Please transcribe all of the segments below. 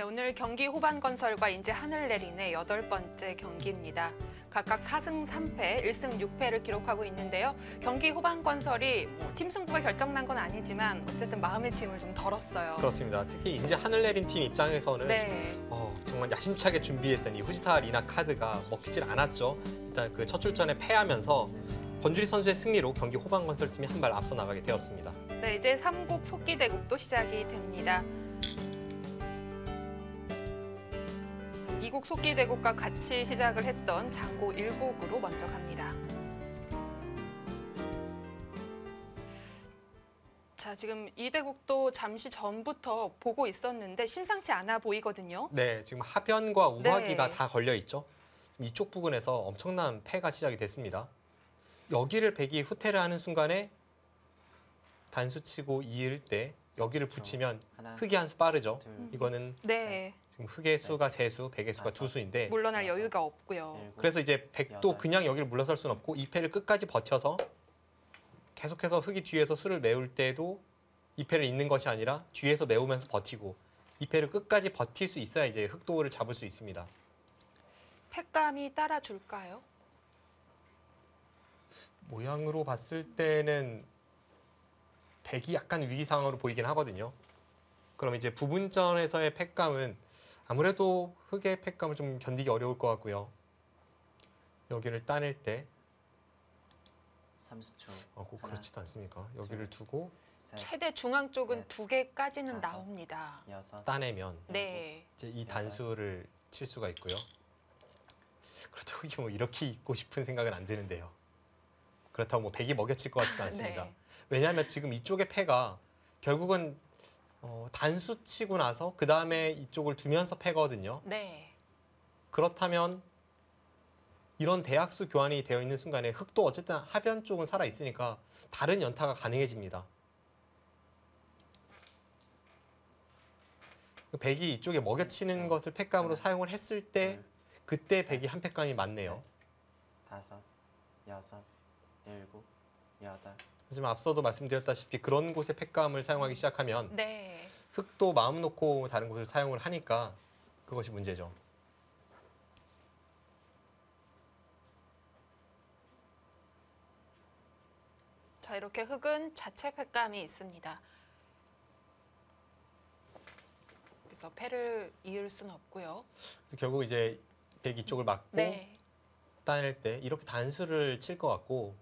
오늘 경기 호반건설과 인제 하늘내린의 8번째 경기입니다. 각각 4승 3패, 1승 6패를 기록하고 있는데요. 경기 호반건설이 팀 승부가 결정난 건 아니지만 어쨌든 마음의 짐을 좀 덜었어요. 그렇습니다. 특히 이제 하늘내린 팀 입장에서는 정말 야심차게 준비했던 이 후지사 리나 카드가 먹히질 않았죠. 일단 그 첫 출전에 패하면서 권주리 선수의 승리로 경기 호반건설팀이 한 발 앞서 나가게 되었습니다. 네, 이제 3국 속기대국도 시작이 됩니다. 2국 속기대국과 같이 시작을 했던 장고 1국으로 먼저 갑니다. 자, 지금 이 대국도 잠시 전부터 보고 있었는데 심상치 않아 보이거든요. 네, 지금 하변과 우하기가 다 걸려 있죠. 이쪽 부근에서 엄청난 패가 시작이 됐습니다. 여기를 백이 후퇴를 하는 순간에 단수치고 이을 때 여기를 붙이면 흑이 한 수 빠르죠. 이거는 지금 흑의 수가 3수, 백의 수가 2수인데 물러날 여유가 없고요. 그래서 이제 백도 그냥 여기를 물러설 수는 없고 이 패를 끝까지 버텨서 계속해서 흑이 뒤에서 수를 메울 때도 이 패를 잇는 것이 아니라 뒤에서 메우면서 버티고 이 패를 끝까지 버틸 수 있어야 이제 흑도를 잡을 수 있습니다. 패감이 따라줄까요? 모양으로 봤을 때는 백이 약간 위기 상황으로 보이긴 하거든요. 그럼 이제 부분전에서의 패감은 아무래도 흑의 패감을 좀 견디기 어려울 것 같고요. 여기를 따낼 때 30초. 꼭 그렇지도 않습니까? 여기를 두고 최대 중앙 쪽은 2개까지는 나옵니다. 따내면 이제 이 단수를 칠 수가 있고요. 그렇다고 이게 뭐 이렇게 있고 싶은 생각은 안 드는데요. 그렇다고 뭐 백이 먹여칠 것 같지도 않습니다. 왜냐하면 지금 이쪽의 패가 결국은 단수 치고 나서 그 다음에 이쪽을 두면서 패거든요. 그렇다면 이런 대약수 교환이 되어 있는 순간에 흑도 어쨌든 하변 쪽은 살아 있으니까 다른 연타가 가능해집니다. 백이 이쪽에 먹여치는 것을 패감으로 사용을 했을 때 그때 백이 한 패감이 맞네요. 5, 6, 7, 8. 하지만 앞서도 말씀드렸다시피 그런 곳에 패감을 사용하기 시작하면 흑도 마음 놓고 다른 곳을 사용을 하니까 그것이 문제죠. 자, 이렇게 흑은 자체 패감이 있습니다. 그래서 패를 이을 수는 없고요. 그래서 결국 이제 백 이쪽을 막고 따낼 때 이렇게 단수를 칠 것 같고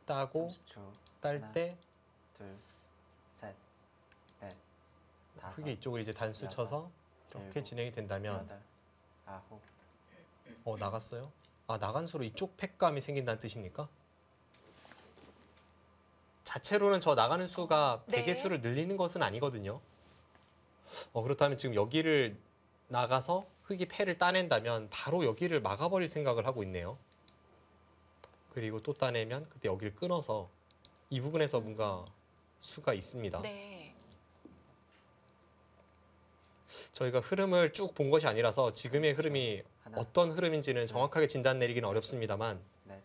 따고 30초. 딸 때 둘, 셋, 넷, 다섯, 흑이 이쪽을 이제 단수 쳐서 이렇게 일곱, 진행이 된다면 여덟, 아홉. 나갔어요? 나간 수로 이쪽 패감이 생긴다는 뜻입니까? 자체로는 저 나가는 수가 백의 수를 늘리는 것은 아니거든요. 그렇다면 지금 여기를 나가서 흑이 패를 따낸다면 바로 여기를 막아버릴 생각을 하고 있네요. 그리고 또 따내면 그때 여기를 끊어서 이 부분에서 뭔가 수가 있습니다. 저희가 흐름을 쭉 본 것이 아니라서 지금의 흐름이 어떤 흐름인지는 정확하게 진단 내리기는 어렵습니다만 넷,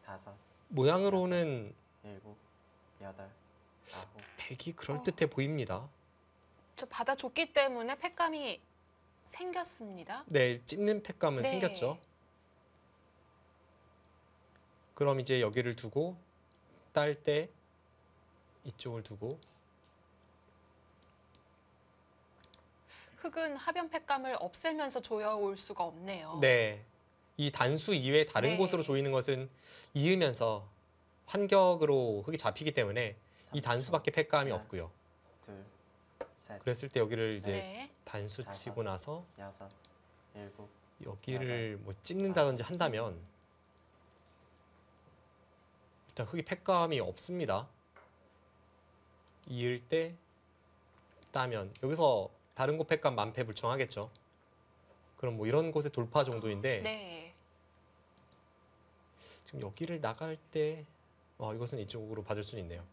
다섯, 모양으로는 일곱, 여덟, 아홉. 백이 그럴듯해 보입니다. 저 받아줬기 때문에 패감이 생겼습니다. 네, 찝는 패감은 생겼죠. 그럼 이제 여기를 두고 딸 때 이쪽을 두고 흑은 하변 패감을 없애면서 조여올 수가 없네요. 네, 이 단수 이외에 다른 곳으로 조이는 것은 이으면서 환격으로 흑이 잡히기 때문에 이 단수밖에 패감이 없고요. 둘, 셋, 그랬을 때 여기를 이제 단수 치고 나서 여섯, 일곱, 여기를 뭐 찝는다든지 한다면 일단 흑이 패감이 없습니다. 이을 때 따면 여기서 다른 곳 패감 만패불청하겠죠. 그럼 뭐 이런 곳의 돌파 정도인데 지금 여기를 나갈 때 이것은 이쪽으로 받을 수는 있네요.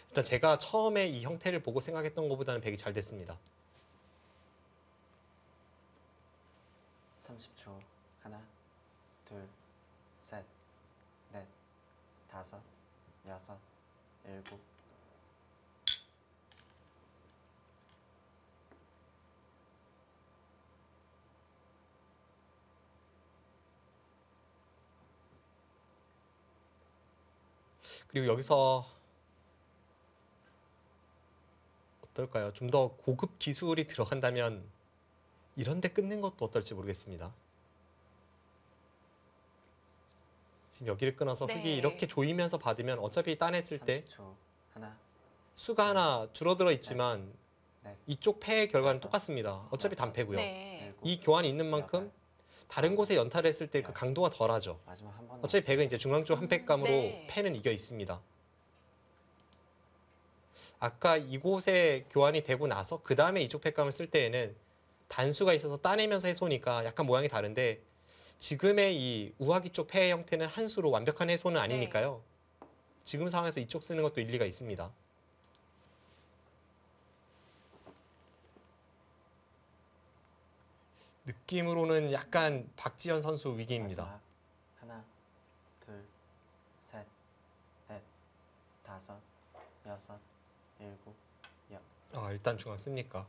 일단 제가 처음에 이 형태를 보고 생각했던 것보다는 백이 잘 됐습니다. 30초. 하나, 둘, 셋, 넷, 다섯, 여섯, 일곱. 그리고 여기서 어떨까요? 좀 더 고급 기술이 들어간다면 이런 데 끊는 것도 어떨지 모르겠습니다. 지금 여기를 끊어서 네. 흙이 이렇게 조이면서 받으면 어차피 따냈을 때 30초. 하나, 수가 하나 줄어들어 있지만 넷, 이쪽 패의 결과는 다섯, 똑같습니다. 어차피 단패고요. 네. 일곱, 이 교환이 있는 만큼 여덟, 다른 곳에 연타를 했을 때 그 강도가 덜하죠. 마지막 한 번. 어차피 백은 이제 중앙 쪽 한 팩감으로 네. 패는 이겨 있습니다. 아까 이곳에 교환이 되고 나서 그 다음에 이쪽 팩감을 쓸 때에는 단수가 있어서 따내면서 해소니까 약간 모양이 다른데 지금의 이 우하기 쪽 패의 형태는 한 수로 완벽한 해소는 아니니까요. 지금 상황에서 이쪽 쓰는 것도 일리가 있습니다. 느낌으로는 약간 박지현 선수 위기입니다. 마지막. 하나, 둘, 셋, 넷, 다섯, 여섯, 일곱, 일단 중앙 씁니까?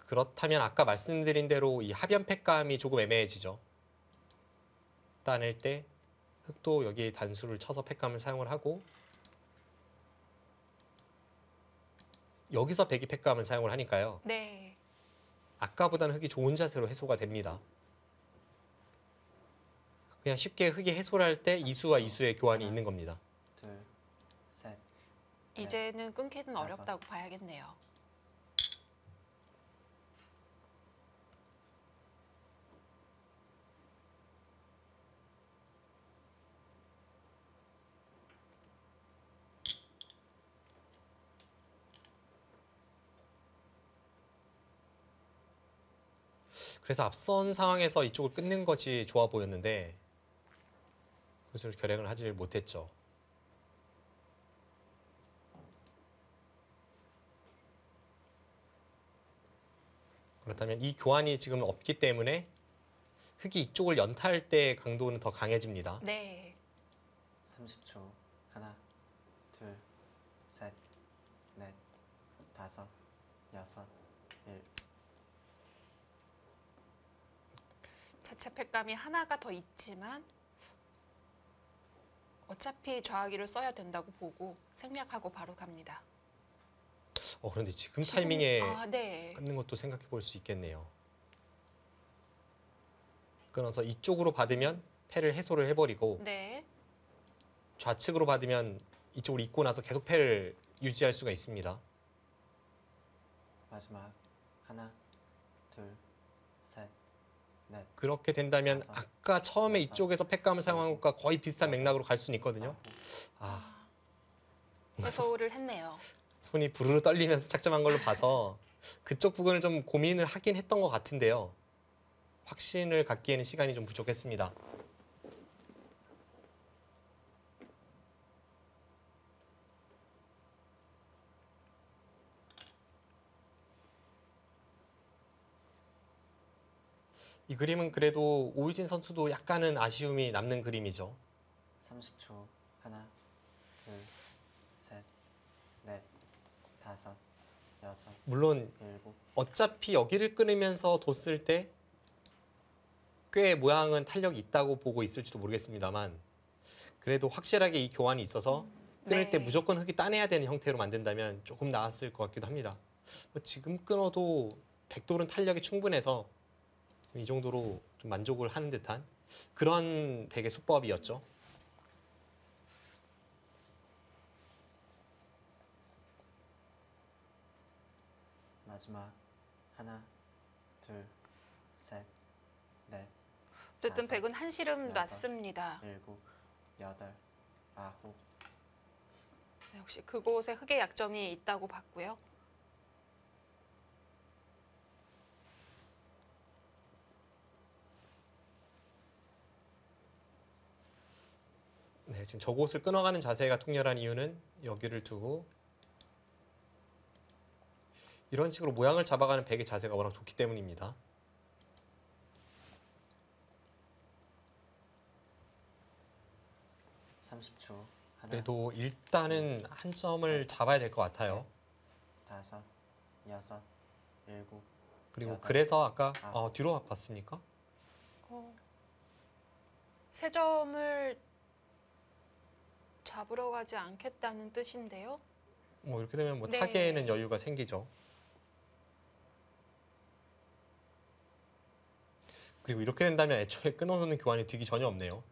그렇다면 아까 말씀드린 대로 이 하변 팩감이 조금 애매해지죠. 따낼 때 흙도 여기에 단수를 쳐서 팩감을 사용을 하고 여기서 백이 팩감을 사용을 하니까요. 네. 아까보다는 흙이 좋은 자세로 해소가 됩니다. 그냥 쉽게 흙이 해소를 할 때 이수와 이수의 교환이 있는 겁니다. 둘, 셋. 이제는 끊기는 다섯. 어렵다고 봐야겠네요. 그래서 앞선 상황에서 이쪽을 끊는 것이 좋아 보였는데 그것을 결행을 하지 못했죠. 그렇다면 이 교환이 지금 없기 때문에 흙이 이쪽을 연타할 때 강도는 더 강해집니다. 네. 30초. 하나, 둘, 셋, 넷, 다섯, 여섯, 일. 자체 팩감이 하나가 더 있지만 어차피 좌하기를 써야 된다고 보고 생략하고 바로 갑니다. 그런데 지금 타이밍에 네. 끊는 것도 생각해 볼 수 있겠네요. 끊어서 이쪽으로 받으면 패를 해소를 해버리고 네. 좌측으로 받으면 이쪽으로 잇고 나서 계속 패를 유지할 수가 있습니다. 마지막. 하나, 둘, 셋, 넷, 그렇게 된다면 다섯, 아까 처음에 여섯, 이쪽에서 팩감을 사용한 것과 거의 비슷한 맥락으로 갈 수는 있거든요. 아, 해소를 했네요. 손이 부르르 떨리면서 착점한 걸로 봐서 그쪽 부분을 좀 고민을 하긴 했던 것 같은데요. 확신을 갖기에는 시간이 좀 부족했습니다. 이 그림은 그래도 오유진 선수도 약간은 아쉬움이 남는 그림이죠. 30초. 하나, 둘, 셋, 넷, 다섯, 여섯, 물론 일곱. 어차피 여기를 끊으면서 뒀을 때 꽤 모양은 탄력이 있다고 보고 있을지도 모르겠습니다만 그래도 확실하게 이 교환이 있어서 끊을 때 네. 무조건 흙이 따내야 되는 형태로 만든다면 조금 나았을 것 같기도 합니다. 지금 끊어도 백돌은 탄력이 충분해서 이 정도로 좀 만족을 하는 듯한 그런 백의 수법이었죠. 마지막. 하나, 둘, 셋, 넷, 어쨌든 다섯, 백은 한시름 여섯, 놨습니다. 일곱, 여덟, 아홉. 네, 역시 그곳에 흙의 약점이 있다고 봤고요. 네, 지금 저곳을 끊어가는 자세가 통렬한 이유는 여기를 두고 이런 식으로 모양을 잡아가는 백의 자세가 워낙 좋기 때문입니다. 하나, 그래도 일단은 한 점을 잡아야 될 것 같아요. 다섯, 여섯, 일곱, 그리고 여덟, 그래서 아까 아홉. 뒤로 봤습니까? 어, 세 점을 잡으러 가지 않겠다는 뜻인데요. 뭐 이렇게 되면 뭐 네. 타개에는 여유가 생기죠. 그리고 이렇게 된다면 애초에 끊어놓는 교환이 득이 전혀 없네요.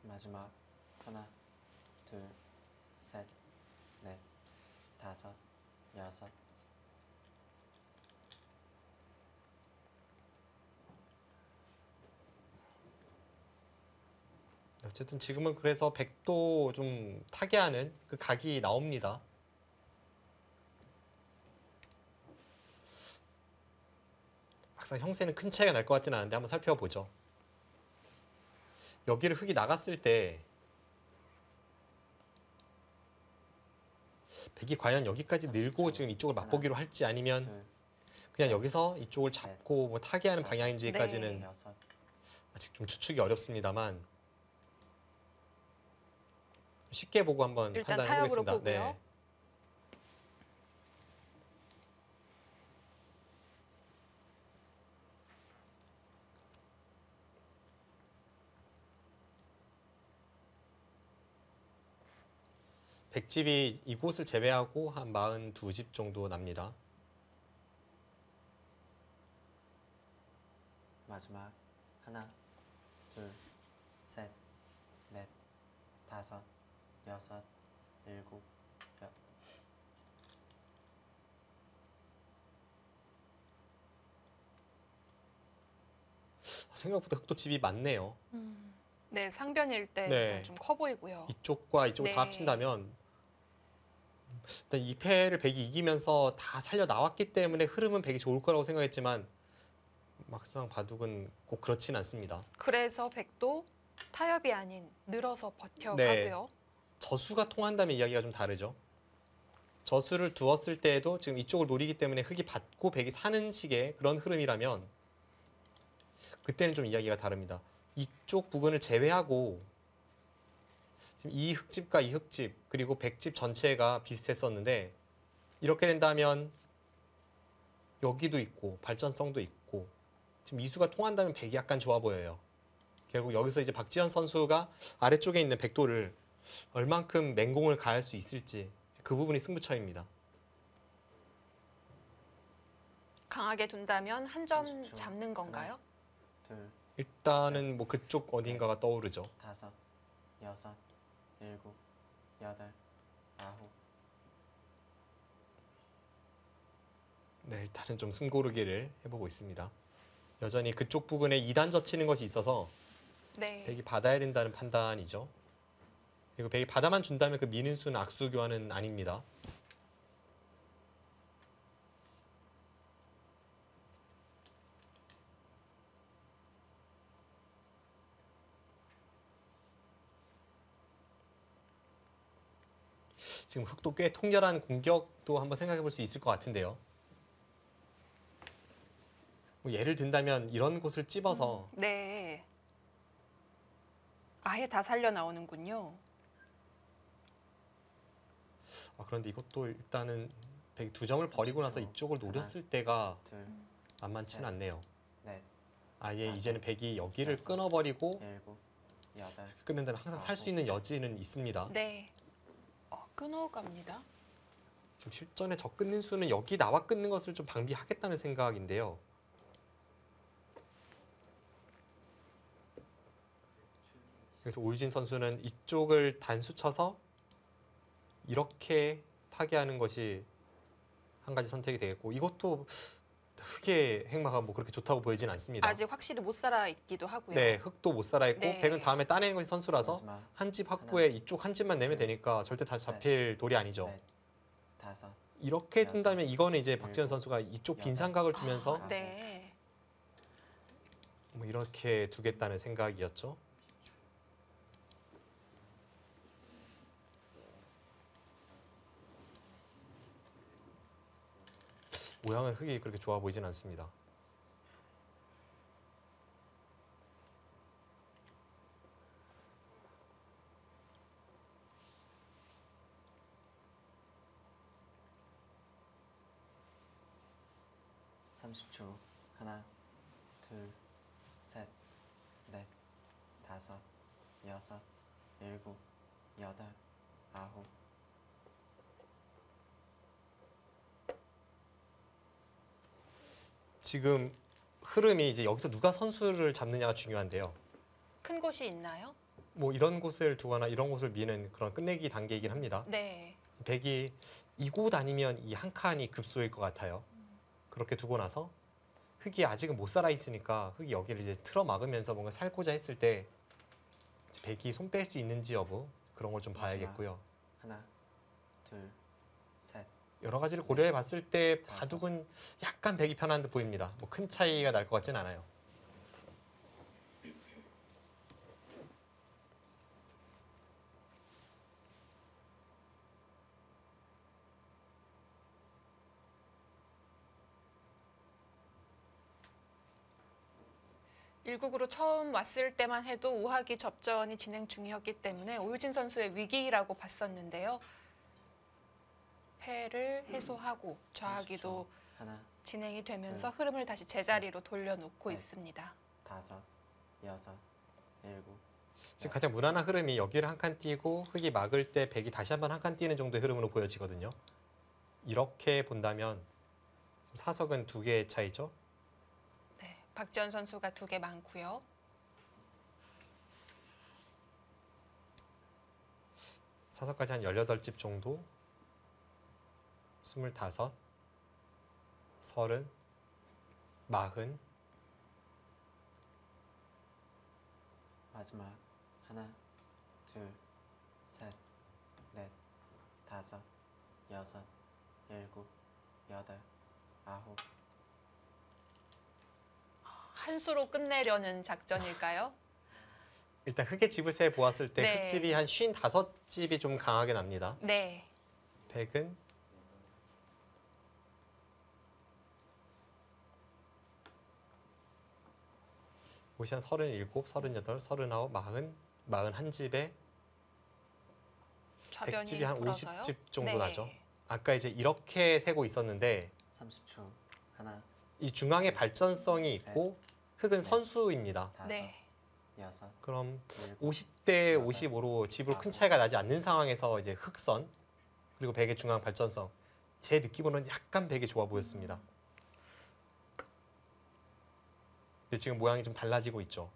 마지막 하나, 둘, 셋, 넷, 다섯, 여섯. 어쨌든 지금은 그래서 백도 좀 타개하는 그 각이 나옵니다. 막상 형세는 큰 차이가 날 것 같지는 않은데 한번 살펴보죠. 여기를 흙이 나갔을 때 백이 과연 여기까지 늘고 지금 이쪽을 맛보기로 할지 아니면 둘, 그냥 여기서 이쪽을 잡고 뭐 타개하는 방향인지까지는 네. 여섯. 아직 좀 추측이 어렵습니다만 쉽게 보고 한번 일단 판단해 타협으로 보겠습니다. 네. 보고요. 백집이 이곳을 제외하고 한 42집 정도 납니다. 마지막 하나, 둘, 셋, 넷, 다섯, 여섯, 일곱, 여. 생각보다 흑도 집이 많네요. 네, 상변일 때 네. 좀 커 보이고요. 이쪽과 이쪽을 다 네. 합친다면 일단 2패를 백이 이기면서 다 살려 나왔기 때문에 흐름은 백이 좋을 거라고 생각했지만 막상 바둑은 꼭 그렇진 않습니다. 그래서 백도 타협이 아닌 늘어서 버텨가고요. 네. 저수가 통한다면 이야기가 좀 다르죠. 저수를 두었을 때에도 지금 이쪽을 노리기 때문에 흑이 받고 백이 사는 식의 그런 흐름이라면 그때는 좀 이야기가 다릅니다. 이쪽 부분을 제외하고 지금 이 흑집과 이 흑집 그리고 백집 전체가 비슷했었는데 이렇게 된다면 여기도 있고 발전성도 있고 지금 이수가 통한다면 백이 약간 좋아 보여요. 결국 여기서 이제 박지현 선수가 아래쪽에 있는 백도를 얼만큼 맹공을 가할 수 있을지 그 부분이 승부처입니다. 강하게 둔다면 한 점 30초. 잡는 건가요? 둘, 일단은 뭐 그쪽 어딘가가 떠오르죠. 다섯, 여섯, 일곱, 여덟, 아홉. 네, 일단은 좀 숨고르기를 해보고 있습니다. 여전히 그쪽 부분에 2단 젖히는 것이 있어서 네. 백이 받아야 된다는 판단이죠. 그리고 백이 받아만 준다면 그 미는 수는 악수 교환은 아닙니다. 지금 흑도 꽤 통렬한 공격도 한번 생각해 볼 수 있을 것 같은데요. 뭐 예를 든다면 이런 곳을 찝어서 네. 아예 다 살려 나오는군요. 그런데 이것도 일단은 백이 2점을 버리고 나서 이쪽을 노렸을 때가 둘, 만만치는 않네요. 넷, 아예 이제는 백이 여기를 끊어버리고 일곱, 여덟. 끊는다면 항상 살 수 있는 여지는 있습니다. 네. 끊어갑니다. 지금 실전에 저 끊는 수는 여기 나와 끊는 것을 좀 방비하겠다는 생각인데요. 그래서 오유진 선수는 이쪽을 단수 쳐서 이렇게 타개하는 것이 한 가지 선택이 되겠고 이것도 흑의 행마가 뭐 그렇게 좋다고 보이진 않습니다. 아직 확실히 못 살아 있기도 하고요. 네, 흑도 못 살아있고 네. 백은 다음에 따내는 것이 선수라서 마지막 한 집 확보에 이쪽 한 집만 내면 되니까 절대 다 잡힐 돌이 아니죠. 넷, 다섯, 이렇게 여섯, 둔다면 이거는 이제 박지현 일곱, 선수가 이쪽 여덟. 빈상각을 주면서 네. 뭐 이렇게 두겠다는 생각이었죠. 모양은 흑이 그렇게 좋아 보이진 않습니다. 30초. 하나, 둘, 셋, 넷, 다섯, 여섯, 일곱, 여덟, 아홉. 지금 흐름이 이제 여기서 누가 선수를 잡느냐가 중요한데요. 큰 곳이 있나요? 뭐 이런 곳을 두거나 이런 곳을 미는 그런 끝내기 단계이긴 합니다. 네. 백이 이곳 아니면 이 한 칸이 급소일 것 같아요. 그렇게 두고 나서 흑이 아직은 못 살아 있으니까 흑이 여기를 이제 틀어 막으면서 뭔가 살고자 했을 때 이제 백이 손 뺄 수 있는지 여부 그런 걸 좀 봐야겠고요. 하나, 둘, 셋. 여러 가지를 고려해 봤을 때 바둑은 약간 백이 편한 듯 보입니다. 뭐 큰 차이가 날 것 같진 않아요. 일국으로 처음 왔을 때만 해도 우하기 접전이 진행 중이었기 때문에 오유진 선수의 위기라고 봤었는데요. 패를 해소하고 좌하기도 30초. 하나, 진행이 되면서 흐름을 다시 제자리로 돌려놓고 넷. 있습니다. 다섯, 여섯, 일곱. 지금 가장 무난한 흐름이 여기를 한 칸 띄고 흑이 막을 때 백이 다시 한번 한 칸 띄는 정도의 흐름으로 보여지거든요. 이렇게 본다면 지금 사석은 2개의 차이죠. 네, 박지원 선수가 2개 많고요. 사석까지 한 18집 정도, 25, 30, 40. 마지막. 하나, 둘, 셋, 넷, 다섯, 여섯, 일곱, 여덟, 아홉. 한 수로 끝내려는 작전일까요? 일단 흑의 집을 세 보았을 때 네. 흑집이 한 55집이 좀 강하게 납니다. 네. 백은 옷이 한 37, 38, 39, 40, 41집에 좌변이 백집이 한 불어서요. 50집 정도 네. 나죠. 아까 이제 이렇게 세고 있었는데 30초. 하나, 이 중앙에 발전성이 있고 흑은 선수입니다. 다섯, 네. 여섯, 그럼 일곱. 50대 55로 집으로 큰 차이가 나지 않는 상황에서 이제 흑선 그리고 백의 중앙 발전성 제 느낌으로는 약간 백이 좋아 보였습니다. 근데 지금 모양이 좀 달라지고 있죠.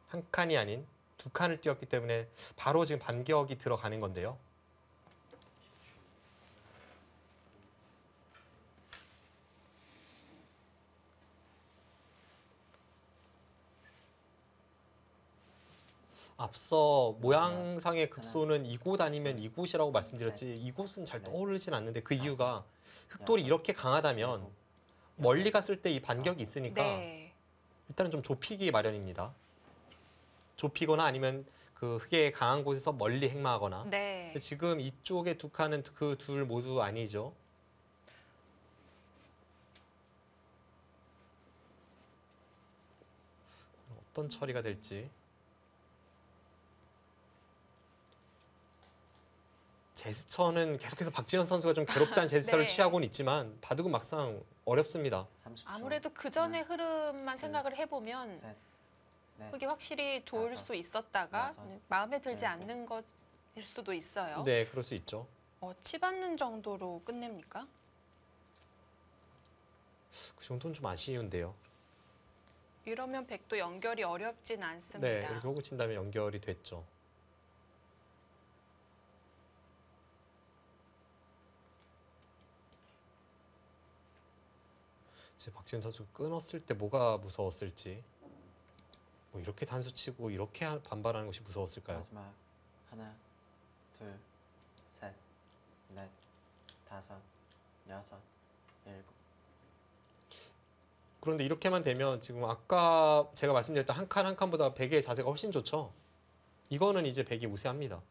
한 칸이 아닌 2칸을 띄었기 때문에 바로 지금 반격이 들어가는 건데요. 앞서 모양상의 급소는 이곳 아니면 이곳이라고 말씀드렸지 이곳은 잘 떠오르진 않는데 그 이유가 흑돌이 이렇게 강하다면 멀리 갔을 때 이 반격이 있으니까 네. 일단은 좀 좁히기 마련입니다. 좁히거나 아니면 그 흑의 강한 곳에서 멀리 행마하거나. 네. 근데 지금 이쪽에 2칸은 그 둘 모두 아니죠. 어떤 처리가 될지. 제스처는 계속해서 박지현 선수가 좀 괴롭다는 제스처를 네. 취하고는 있지만 바둑은 막상 어렵습니다. 30초. 아무래도 그 전의 하나, 흐름만 둘, 생각을 해보면 셋, 넷, 그게 확실히 좋을 다섯, 수 있었다가 여섯, 마음에 들지 일곱. 않는 것일 수도 있어요. 네, 그럴 수 있죠. 치받는 정도로 끝냅니까? 그 정도는 좀 아쉬운데요. 이러면 백도 연결이 어렵진 않습니다. 네, 이렇게 호구 친 다음에 연결이 됐죠. 이제 박지현 선수 끊었을 때 뭐가 무서웠을지. 뭐 이렇게 단수 치고 이렇게 반발하는 것이 무서웠을까요? 마지막. 하나, 둘, 셋, 넷, 다섯, 여섯, 일곱. 그런데 이렇게만 되면 지금 아까 제가 말씀드렸던 한 칸 한 칸보다 백의 자세가 훨씬 좋죠. 이거는 이제 백이 우세합니다.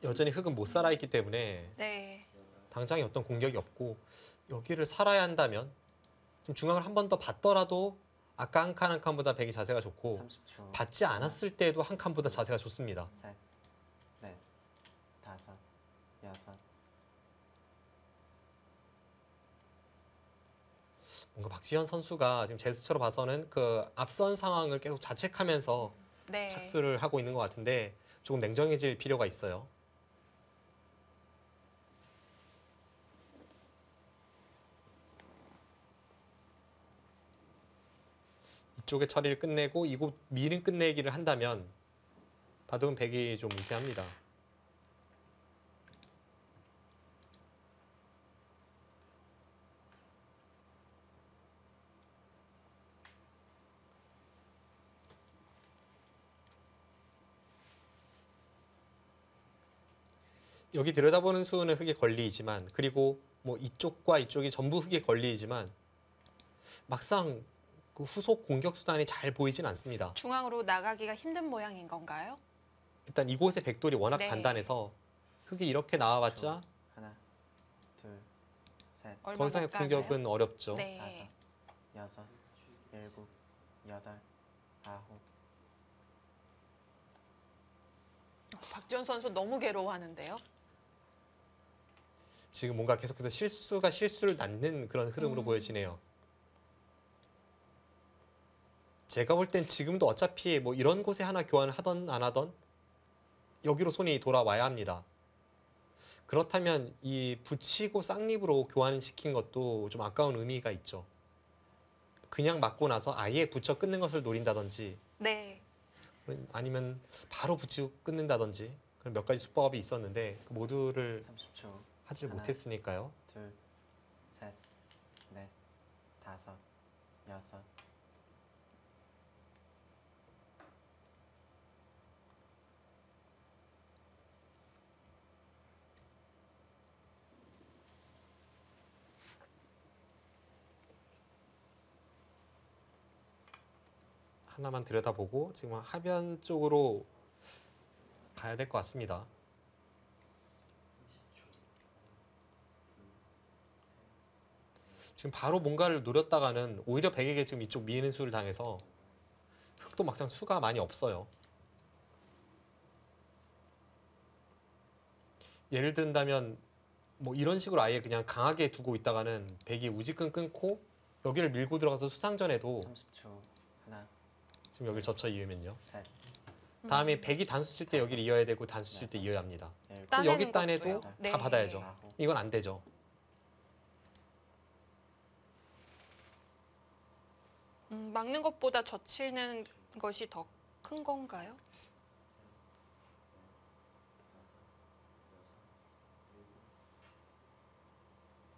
여전히 흑은 못 살아 있기 때문에 네. 당장에 어떤 공격이 없고 여기를 살아야 한다면 지금 중앙을 한 번 더 받더라도 아까 한 칸 한 칸보다 백이 자세가 좋고 30초. 받지 않았을 때도 한 칸보다 자세가 좋습니다. 셋, 넷, 다섯, 여섯. 뭔가 박지현 선수가 지금 제스처로 봐서는 그 앞선 상황을 계속 자책하면서 네. 착수를 하고 있는 것 같은데 조금 냉정해질 필요가 있어요. 이쪽의 처리를 끝내고 이곳 미는 끝내기를 한다면 바둑은 백이 좀 우세합니다. 여기 들여다보는 수는 흙에 걸리지만 그리고 뭐 이쪽과 이쪽이 전부 흙에 걸리지만 막상 그 후속 공격 수단이 잘 보이진 않습니다. 중앙으로 나가기가 힘든 모양인 건가요? 일단 이곳의 백돌이 워낙 네. 단단해서 흙이 이렇게 나와봤자 하나, 둘, 셋, 얼마 더 이상의 못 가나요? 공격은 어렵죠. 네. 다섯, 여섯, 일곱, 여덟, 아홉. 박지원 선수 너무 괴로워하는데요. 지금 뭔가 계속해서 실수가 실수를 낳는 그런 흐름으로 보여지네요. 제가 볼 땐 지금도 어차피 뭐 이런 곳에 하나 교환을 하던 안 하던 여기로 손이 돌아와야 합니다. 그렇다면 이 붙이고 쌍립으로 교환시킨 것도 좀 아까운 의미가 있죠. 그냥 맞고 나서 아예 붙여 끊는 것을 노린다든지 네. 아니면 바로 붙이고 끊는다든지 그런 몇 가지 수법이 있었는데 그 모두를 30초. 하질 하나. 못했으니까요. 둘, 셋, 넷, 다섯, 여섯. 하나만 들여다보고 지금 하변 쪽으로 가야 될 것 같습니다. 지금 바로 뭔가를 노렸다가는 오히려 백에게 지금 이쪽 미는 수를 당해서 흙도 막상 수가 많이 없어요. 예를 든다면 뭐 이런 식으로 아예 그냥 강하게 두고 있다가는 백이 우지끈 끊고 여기를 밀고 들어가서 수상전에도 30초. 하나, 지금 여기를 젖혀 이으면요. 셋, 다음에 백이 단수 칠 때 여기를 이어야 되고 단수 칠 때 이어야 합니다. 일곱, 따내는 여기 따내도 것도요. 다 받아야죠. 아홉. 이건 안 되죠. 막는 것보다 젖히는 것이 더 큰 건가요?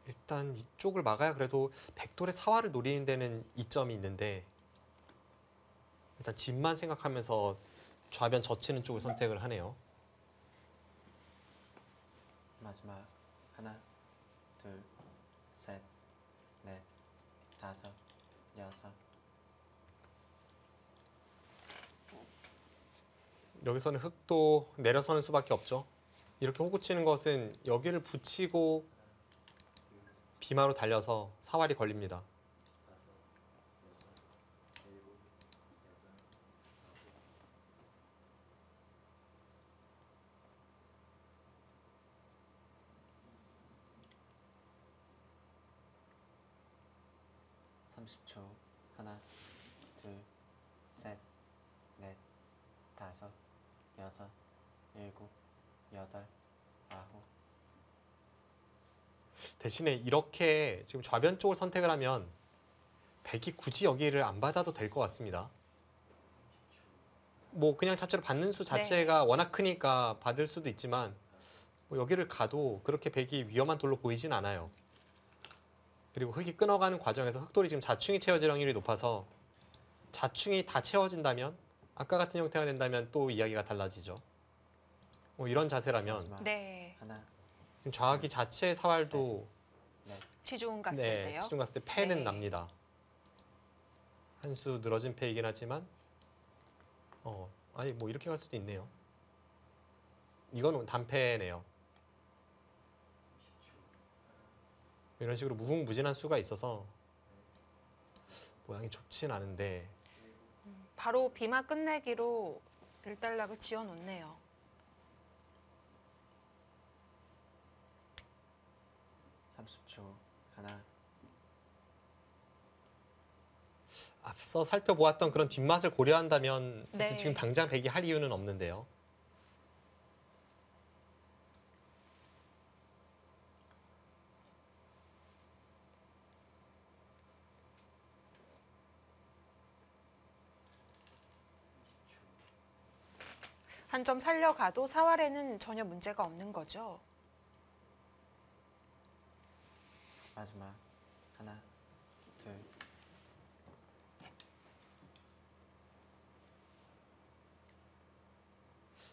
일단 이쪽을 막아야 그래도 백돌의 사활을 노리는 데는 이점이 있는데 일단 집만 생각하면서 좌변 젖히는 쪽을 선택을 하네요. 마지막. 하나, 둘, 셋, 넷, 다섯, 여섯. 여기서는 흙도 내려서는 수밖에 없죠. 이렇게 호구 치는 것은 여기를 붙이고 비마로 달려서 사활이 걸립니다. 초 하나, 둘, 셋, 넷, 다섯, 여섯, 일곱, 여덟, 아홉. 대신에 이렇게 지금 좌변 쪽을 선택을 하면 백이 굳이 여기를 안 받아도 될 것 같습니다. 뭐 그냥 자체로 받는 수 자체가 워낙 크니까 받을 수도 있지만 뭐 여기를 가도 그렇게 백이 위험한 돌로 보이진 않아요. 그리고 흙이 끊어가는 과정에서 흙돌이 지금 자충이 채워질 확률이 높아서 자충이 다 채워진다면 아까 같은 형태가 된다면 또 이야기가 달라지죠. 뭐 이런 자세라면 마지막. 네. 하나, 지금 좌악이 자체의 사활도 치중 갔을 네, 때요. 치중 갔을 때 패는 네. 납니다. 한 수 늘어진 패이긴 하지만 아니 뭐 이렇게 갈 수도 있네요. 이거는 단패네요. 이런 식으로 무궁무진한 수가 있어서 모양이 좋진 않은데 바로 비마 끝내기로 일단락을 지어놓네요. 하나, 앞서 살펴보았던 그런 뒷맛을 고려한다면 사실 네. 지금 당장 백이 할 이유는 없는데요. 한 점 살려가도 사활에는 전혀 문제가 없는 거죠. 마지막 하나, 둘,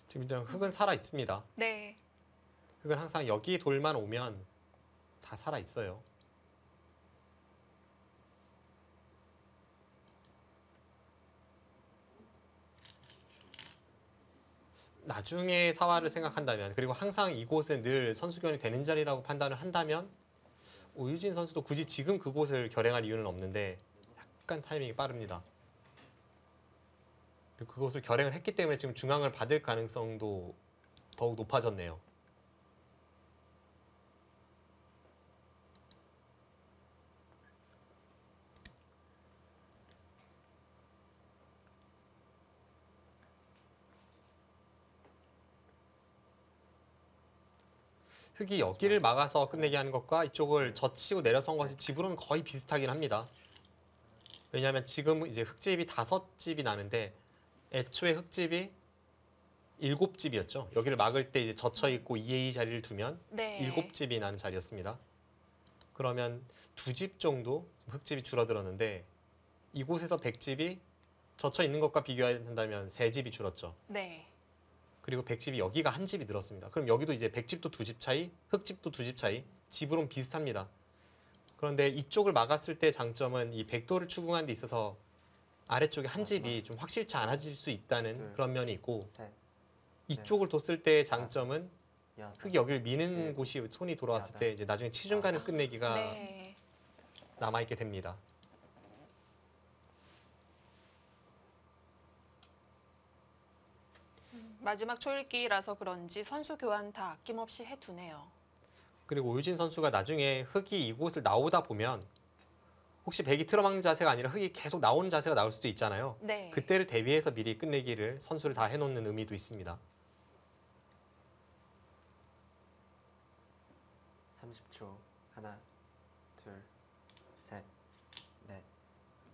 지금 이제 흙은 살아 있습니다. 네. 흙은 항상 여기 돌만 오면 다 살아 있어요. 나중에 사활을 생각한다면 그리고 항상 이곳은 늘 선수견이 되는 자리라고 판단을 한다면 오유진 선수도 굳이 지금 그곳을 결행할 이유는 없는데 약간 타이밍이 빠릅니다. 그리고 그곳을 결행을 했기 때문에 지금 중앙을 받을 가능성도 더욱 높아졌네요. 흙이 여기를 막아서 끝내게 하는 것과 이쪽을 젖히고 내려선 것이 집으로는 거의 비슷하긴 합니다. 왜냐하면 지금 이제 흙집이 5집이 나는데 애초에 흙집이 7집이었죠. 여기를 막을 때 이제 젖혀 있고 2A 자리를 두면 네. 7집이 나는 자리였습니다. 그러면 2집 정도 흙집이 줄어들었는데 이곳에서 100집이 젖혀 있는 것과 비교한다면 3집이 줄었죠. 네. 그리고 100집이 여기가 한 집이 늘었습니다. 그럼 여기도 이제 100집도 2집 차이, 흙집도 2집 차이, 집으로는 비슷합니다. 그런데 이쪽을 막았을 때 장점은 이 백도를 추궁하는 데 있어서 아래쪽에 한 집이 좀 확실치 않아질 수 있다는 그런 면이 있고 셋, 이쪽을 뒀을 때의 장점은 여섯, 흙이 여기를 미는 곳이 손이 돌아왔을 때 이제 나중에 치중간을 끝내기가 네. 남아있게 됩니다. 마지막 초읽기라서 그런지 선수 교환 다 아낌없이 해두네요. 그리고 오유진 선수가 나중에 흙이 이곳을 나오다 보면 혹시 백이 틀어막는 자세가 아니라 흙이 계속 나오는 자세가 나올 수도 있잖아요. 네. 그때를 대비해서 미리 끝내기를 선수를 다 해놓는 의미도 있습니다. 30초. 하나, 둘, 셋, 넷,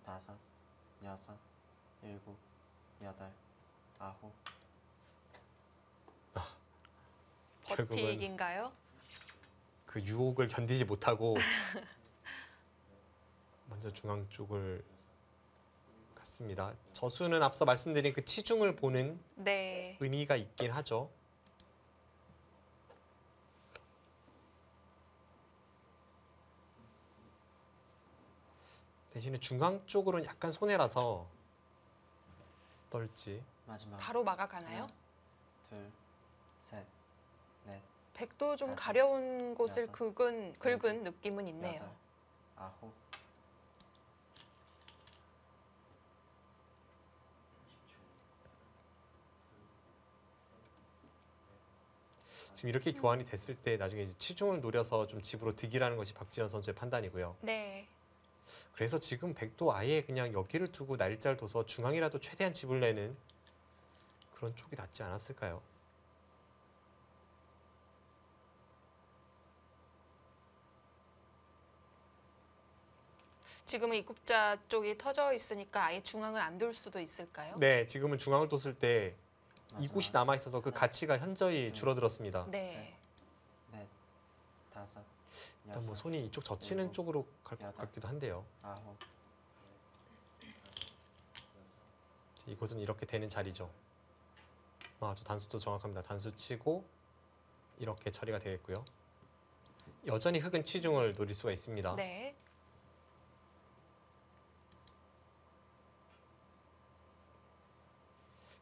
다섯, 여섯, 일곱, 여덟, 아홉. 결국은 버티기인가요? 그 유혹을 견디지 못하고 먼저 중앙 쪽을 갔습니다. 저수는 앞서 말씀드린 그 치중을 보는 네. 의미가 있긴 하죠. 대신에 중앙 쪽으로는 약간 손해라서 어떨지. 마지막 바로 막아가나요? 하나, 둘, 셋, 넷, 백도 좀 다섯, 가려운 곳을 여섯, 긁은 일곱, 느낌은 있네요. 여덟, 아홉. 지금 이렇게 교환이 됐을 때 나중에 이제 치중을 노려서 좀 집으로 득이라는 것이 박지현 선수의 판단이고요. 네. 그래서 지금 백도 아예 그냥 여기를 두고 날짜를 둬서 중앙이라도 최대한 집을 내는 그런 쪽이 낫지 않았을까요? 지금은 입국자 쪽이 터져 있으니까 아예 중앙을 안 둘 수도 있을까요? 네, 지금은 중앙을 뒀을 때 마지막 이곳이 남아 있어서 그 가치가 현저히 줄어들었습니다. 네. 넷, 다섯, 일단 뭐 여섯, 손이 이쪽 젖히는 일곱, 쪽으로 갈 것 여덟. 같기도 한데요. 아홉. 이곳은 이렇게 되는 자리죠. 저 단수도 정확합니다. 단수 치고 이렇게 처리가 되겠고요. 여전히 흙은 치중을 노릴 수가 있습니다. 네.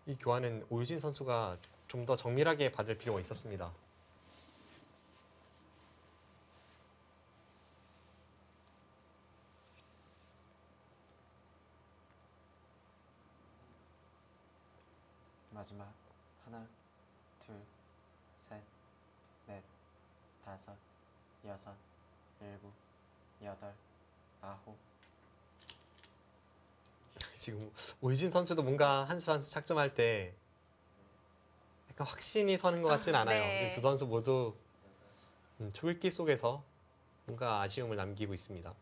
이 교환은 오유진 선수가 좀 더 정밀하게 받을 필요가 있었습니다. 마지막 하나, 둘, 셋, 넷, 다섯, 여섯, 일곱, 여덟, 아홉. 지금 오유진 선수도 뭔가 한 수 한 수 착점할 때 약간 확신이 서는 것 같진 않아요. 네. 지금 두 선수 모두 초읽기 속에서 뭔가 아쉬움을 남기고 있습니다.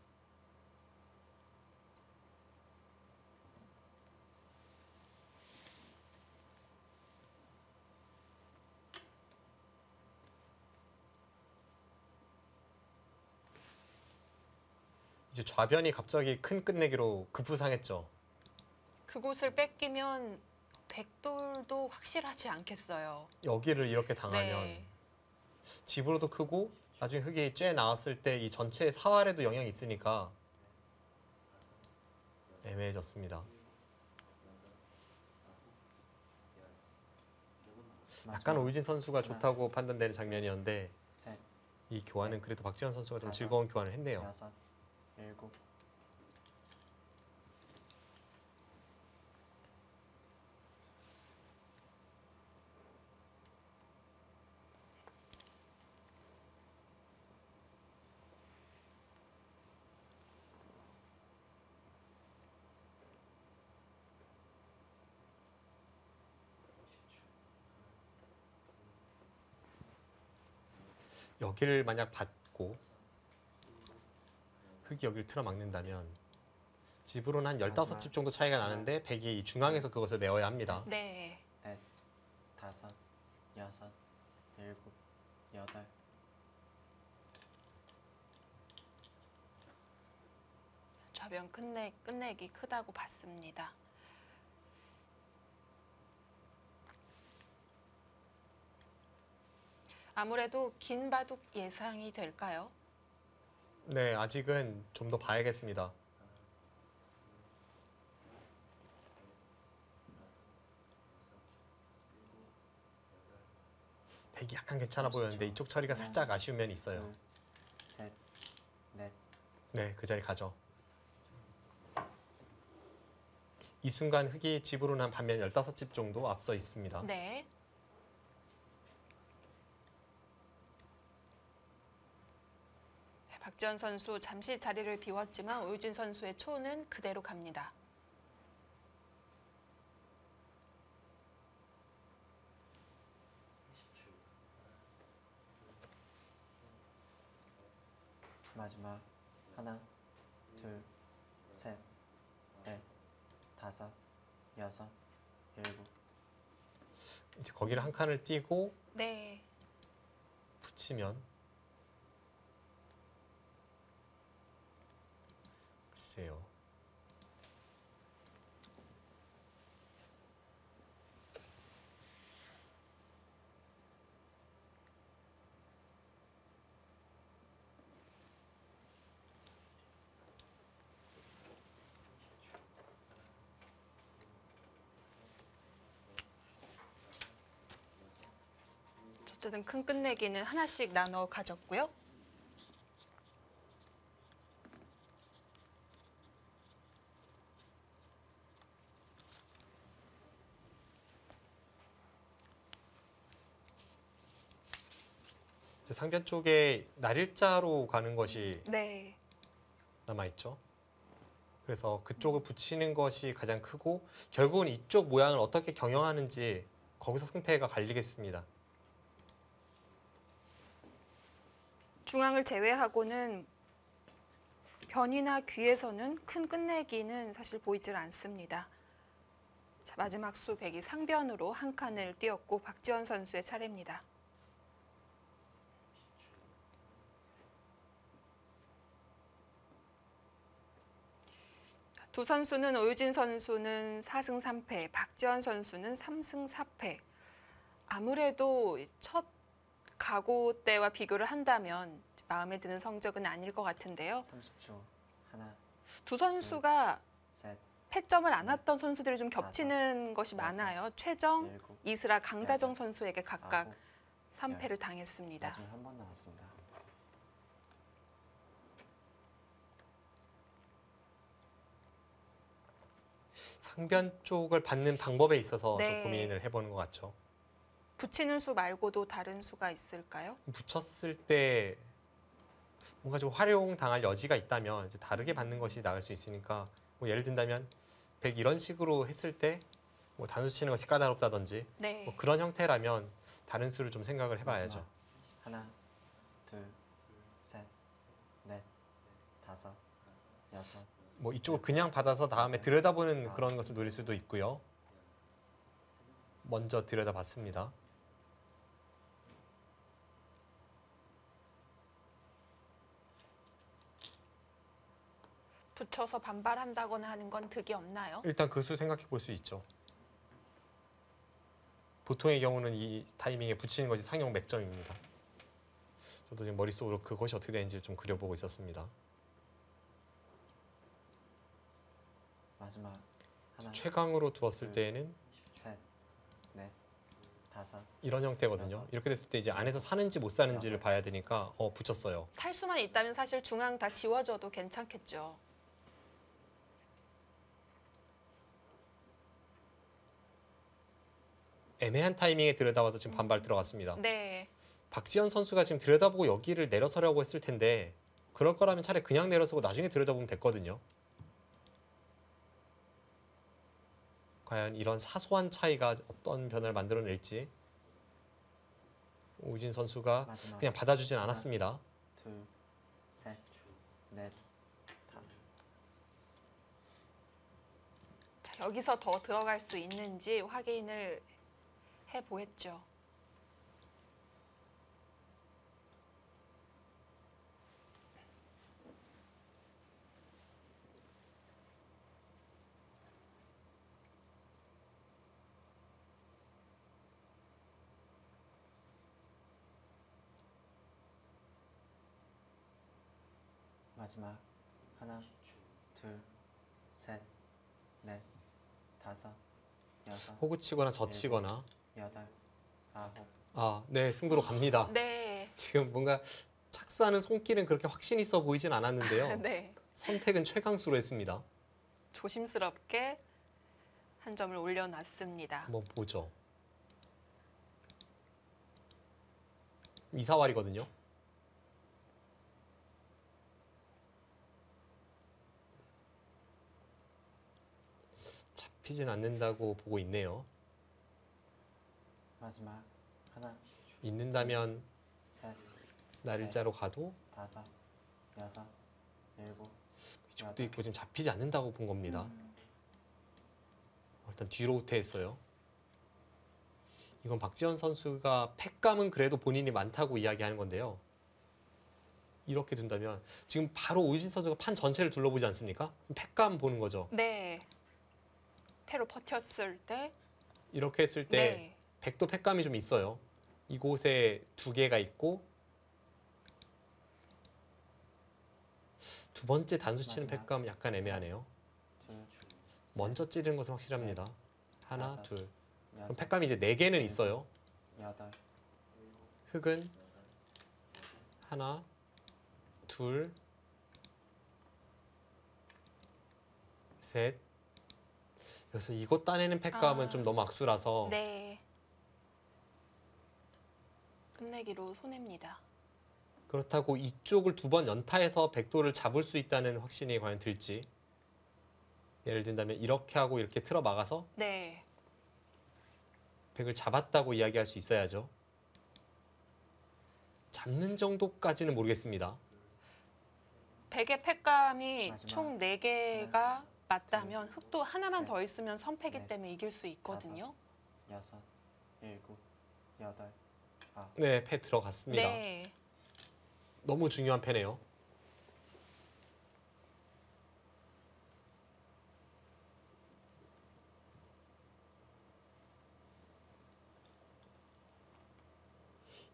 이제 좌변이 갑자기 큰 끝내기로 급부상했죠. 그곳을 뺏기면 백돌도 확실하지 않겠어요. 여기를 이렇게 당하면 네. 집으로도 크고 나중에 흙이 쬐 나왔을 때 이 전체 사활에도 영향이 있으니까 애매해졌습니다. 약간 마지막 오유진 선수가 하나, 좋다고 판단되는 장면이었는데 셋, 이 교환은 그래도 박지현 선수가 좀 다섯, 즐거운 교환을 했네요. 여섯, 일곱. 여기를 만약 받고 흙이 여기를 틀어막는다면 집으로는 한 15집 정도 차이가 나는데 백이 이 중앙에서 그것을 메워야 합니다. 네. 넷, 다섯, 여섯, 일곱, 여덟. 좌변 끝내기 크다고 봤습니다. 아무래도 긴 바둑 예상이 될까요? 네, 아직은 좀 더 봐야겠습니다. 백이 약간 괜찮아 보였는데 이쪽 처리가 살짝 아쉬운 면이 있어요. 둘, 셋, 넷. 네, 그 자리 가죠. 이 순간 흙이 집으로는 한 반면 15집 정도 앞서 있습니다. 네. 박지현 선수 잠시 자리를 비웠지만 오유진 선수의 초는 그대로 갑니다. 마지막 하나, 둘, 셋, 넷, 다섯, 여섯, 일곱. 이제 거기를 한 칸을 띄고 네. 붙이면 글쎄요. 어쨌든 큰 끝내기는 하나씩 나눠 가졌고요. 이제 상변 쪽에 날일자로 가는 것이 네. 남아있죠. 그래서 그쪽을 붙이는 것이 가장 크고 결국은 이쪽 모양을 어떻게 경영하는지 거기서 승패가 갈리겠습니다. 중앙을 제외하고는 변이나 귀에서는 큰 끝내기는 사실 보이질 않습니다. 자, 마지막 수 백이 상변으로 한 칸을 띄었고 박지원 선수의 차례입니다. 두 선수는 오유진 선수는 4승 3패, 박지원 선수는 3승 4패. 아무래도 첫 각오 때와 비교를 한다면 마음에 드는 성적은 아닐 것 같은데요. 30초. 하나, 두 선수가 셋, 패점을 안 왔던 선수들이 좀 겹치는 것이 많아요. 최정, 일곱, 이슬아, 강다정 선수에게 각각 아홉. 3패를 당했습니다. 마지막 한 번 남았습니다. 상변 쪽을 받는 방법에 있어서 네. 좀 고민을 해보는 것 같죠. 붙이는 수 말고도 다른 수가 있을까요? 붙였을 때 뭔가 좀 활용당할 여지가 있다면 이제 다르게 받는 것이 나을 수 있으니까 뭐 예를 든다면 100 이런 식으로 했을 때 뭐 단수 치는 것이 까다롭다든지 네. 뭐 그런 형태라면 다른 수를 좀 생각을 해봐야죠. 마지막. 하나, 둘, 셋, 넷, 다섯, 여섯. 뭐 이쪽을 그냥 받아서 다음에 들여다보는 그런 것을 노릴 수도 있고요. 먼저 들여다봤습니다. 붙여서 반발한다거나 하는 건 득이 없나요? 일단 그 수 생각해 볼 수 있죠. 보통의 경우는 이 타이밍에 붙이는 것이 상용 맥점입니다. 저도 지금 머릿속으로 그것이 어떻게 되는지 좀 그려보고 있었습니다. 마지막. 하나, 최강으로 두었을 때에는 셋, 넷, 다섯. 이런 형태거든요. 이렇게 됐을 때 이제 안에서 사는지 못 사는지를 봐야 되니까 붙였어요. 살 수만 있다면 사실 중앙 다 지워져도 괜찮겠죠. 애매한 타이밍에 들여다봐서 지금 반발 들어갔습니다. 네. 박지현 선수가 지금 들여다보고 여기를 내려서려고 했을 텐데 그럴 거라면 차라리 그냥 내려서고 나중에 들여다보면 됐거든요. 과연 이런 사소한 차이가 어떤 변화를 만들어낼지 오유진 선수가 마지막. 그냥 받아주진 않았습니다. 둘, 셋, 넷, 다. 자, 여기서 더 들어갈 수 있는지 확인을 해보겠죠. 마지막. 하나, 둘, 셋, 넷, 다섯, 여섯, 호구치거나 젖히거나 여덟, 아홉. 네, 승부로 갑니다. 네. 지금 뭔가 착수하는 손길은 그렇게 확신 있어 보이진 않았는데요. 네. 선택은 최강수로 했습니다. 조심스럽게 한 점을 올려놨습니다. 한번 보죠. 이사활이거든요. 잡히진 않는다고 보고 있네요. 마지막. 하나, 있는다면 셋, 날짜로 가도 다섯, 여섯, 일곱. 이쪽도 있고 지금 잡히지 않는다고 본 겁니다. 음. 일단 뒤로 후퇴했어요. 이건 박지현 선수가 팩감은 그래도 본인이 많다고 이야기하는 건데요. 이렇게 둔다면 지금 바로 오유진 선수가 판 전체를 둘러보지 않습니까? 팩감 보는 거죠. 네. 패로 버텼을 때. 이렇게 했을 때 네. 백도 팩감이 좀 있어요. 이곳에 두 개가 있고 두 번째 단수 치는 마지막. 팩감 약간 애매하네요. 둘, 먼저 찌르는 것은 확실합니다. 하나, 다섯, 둘. 그럼 여섯, 팩감이 이제 4개는 있어요. 여덟, 흑은 하나, 둘, 셋. 여기서 이것 따내는 팩감은 좀 너무 악수라서 네. 끝내기로 손해입니다. 그렇다고 이쪽을 두 번 연타해서 백도를 잡을 수 있다는 확신이 과연 들지. 예를 든다면 이렇게 하고 이렇게 틀어 막아서 네. 백을 잡았다고 이야기할 수 있어야죠. 잡는 정도까지는 모르겠습니다. 백의 팩감이 마지막. 총 4개가 맞다면 흑도 하나만 셋, 더 있으면 선패기 넷, 때문에 이길 수 있거든요. 여섯, 일곱, 여덟, 아홉. 네, 패 들어갔습니다. 네. 너무 중요한 패네요.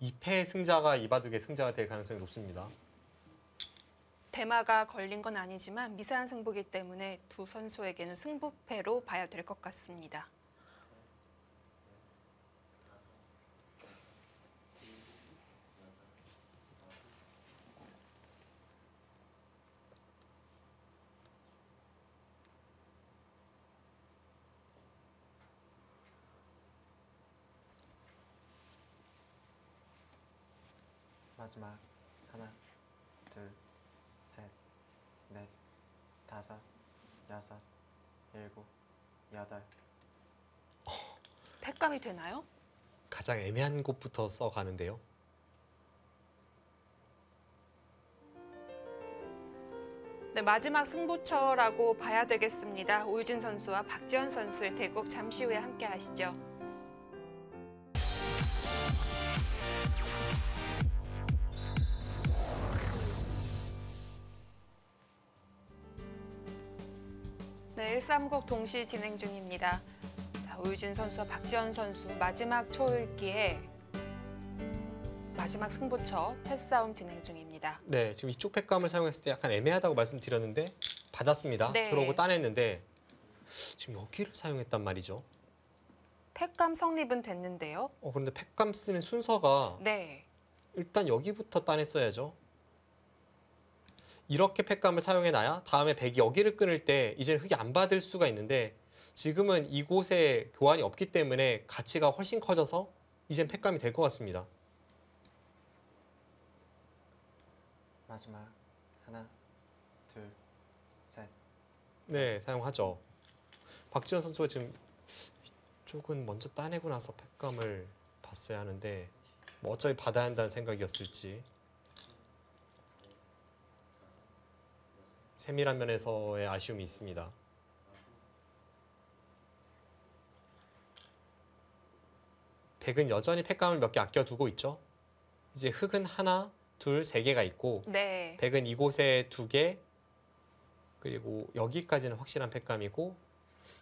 이 패의 승자가 이바둑의 승자가 될 가능성이 높습니다. 대마가 걸린 건 아니지만 미세한 승부기 때문에 두 선수에게는 승부패로 봐야 될 것 같습니다. 마지막 하나, 둘, 셋, 넷, 다섯, 여섯, 일곱, 여덟. 팩감이 되나요? 가장 애매한 곳부터 써가는데요. 네, 마지막 승부처라고 봐야 되겠습니다. 오유진 선수와 박지현 선수의 대국 잠시 후에 함께 하시죠. 네, 1-3국 동시 진행 중입니다. 자, 오유진 선수와 박지현 선수 마지막 초읽기에 마지막 승부처 패싸움 진행 중입니다. 네, 지금 이쪽 팩감을 사용했을 때 약간 애매하다고 말씀드렸는데 받았습니다. 네. 그러고 따냈는데 지금 여기를 사용했단 말이죠. 팩감 성립은 됐는데요. 그런데 팩감 쓰는 순서가 네. 일단 여기부터 따냈어야죠. 이렇게 팩감을 사용해놔야 다음에 백이 여기를 끊을 때 이제는 흙이 안 받을 수가 있는데 지금은 이곳에 교환이 없기 때문에 가치가 훨씬 커져서 이젠 팩감이 될 것 같습니다. 마지막 하나, 둘, 셋. 네, 사용하죠. 박지현 선수가 지금 이쪽은 먼저 따내고 나서 팩감을 봤어야 하는데 뭐 어차피 받아야 한다는 생각이었을지 세밀한 면에서의 아쉬움이 있습니다. 백은 여전히 팩감을 몇 개 아껴두고 있죠. 이제 흙은 하나, 둘, 세 개가 있고 네. 백은 이곳에 두 개, 그리고 여기까지는 확실한 팩감이고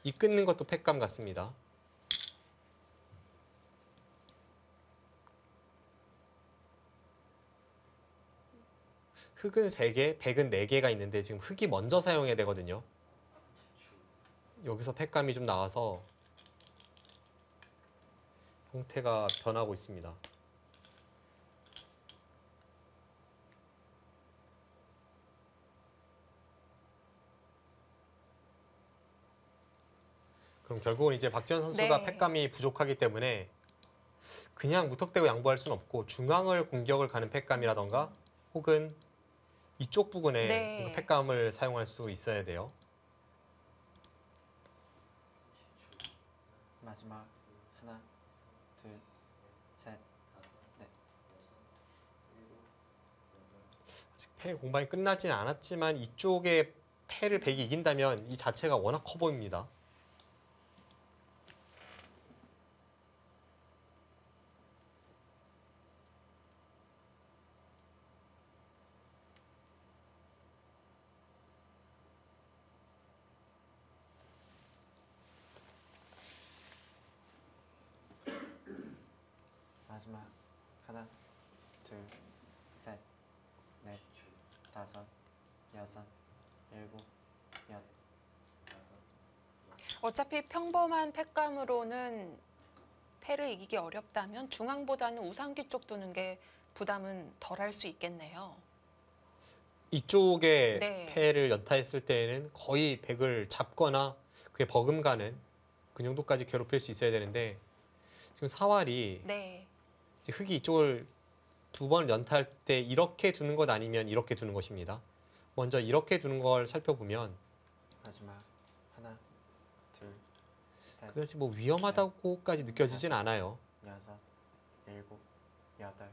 이 끊는 것도 팩감 같습니다. 흙은 3개, 백은 4개가 있는데 지금 흙이 먼저 사용해야 되거든요. 여기서 팩감이 좀 나와서 형태가 변하고 있습니다. 그럼 결국은 이제 박지현 선수가 네. 팩감이 부족하기 때문에 그냥 무턱대고 양보할 수는 없고 중앙을 공격을 가는 팩감이라던가 혹은 이쪽 부분에 네. 팩감을 사용할 수 있어야 돼요. 마지막 하나, 둘, 셋, 넷. 아직 패 공방이 끝나지는 않았지만 이쪽에 패를 백이 이긴다면 이 자체가 워낙 커 보입니다. 마지막 하나, 둘, 셋, 넷, 다섯, 여섯, 일곱, 여덟. 어차피 평범한 팩감으로는 패를 이기기 어렵다면 중앙보다는 우상귀 쪽 두는 게 부담은 덜할 수 있겠네요. 이쪽에 네. 패를 연타했을 때에는 거의 백을 잡거나 그게 버금가는 그 정도까지 괴롭힐 수 있어야 되는데 지금 사활이 네. 이제 흙이 이쪽을 2번 연타할 때 이렇게 두는 것 아니면 이렇게 두는 것입니다. 먼저 이렇게 두는 걸 살펴보면 마지막 하나, 둘, 셋, 그다지 뭐 위험하다고까지 느껴지진 않아요. 여섯, 일곱, 여덟,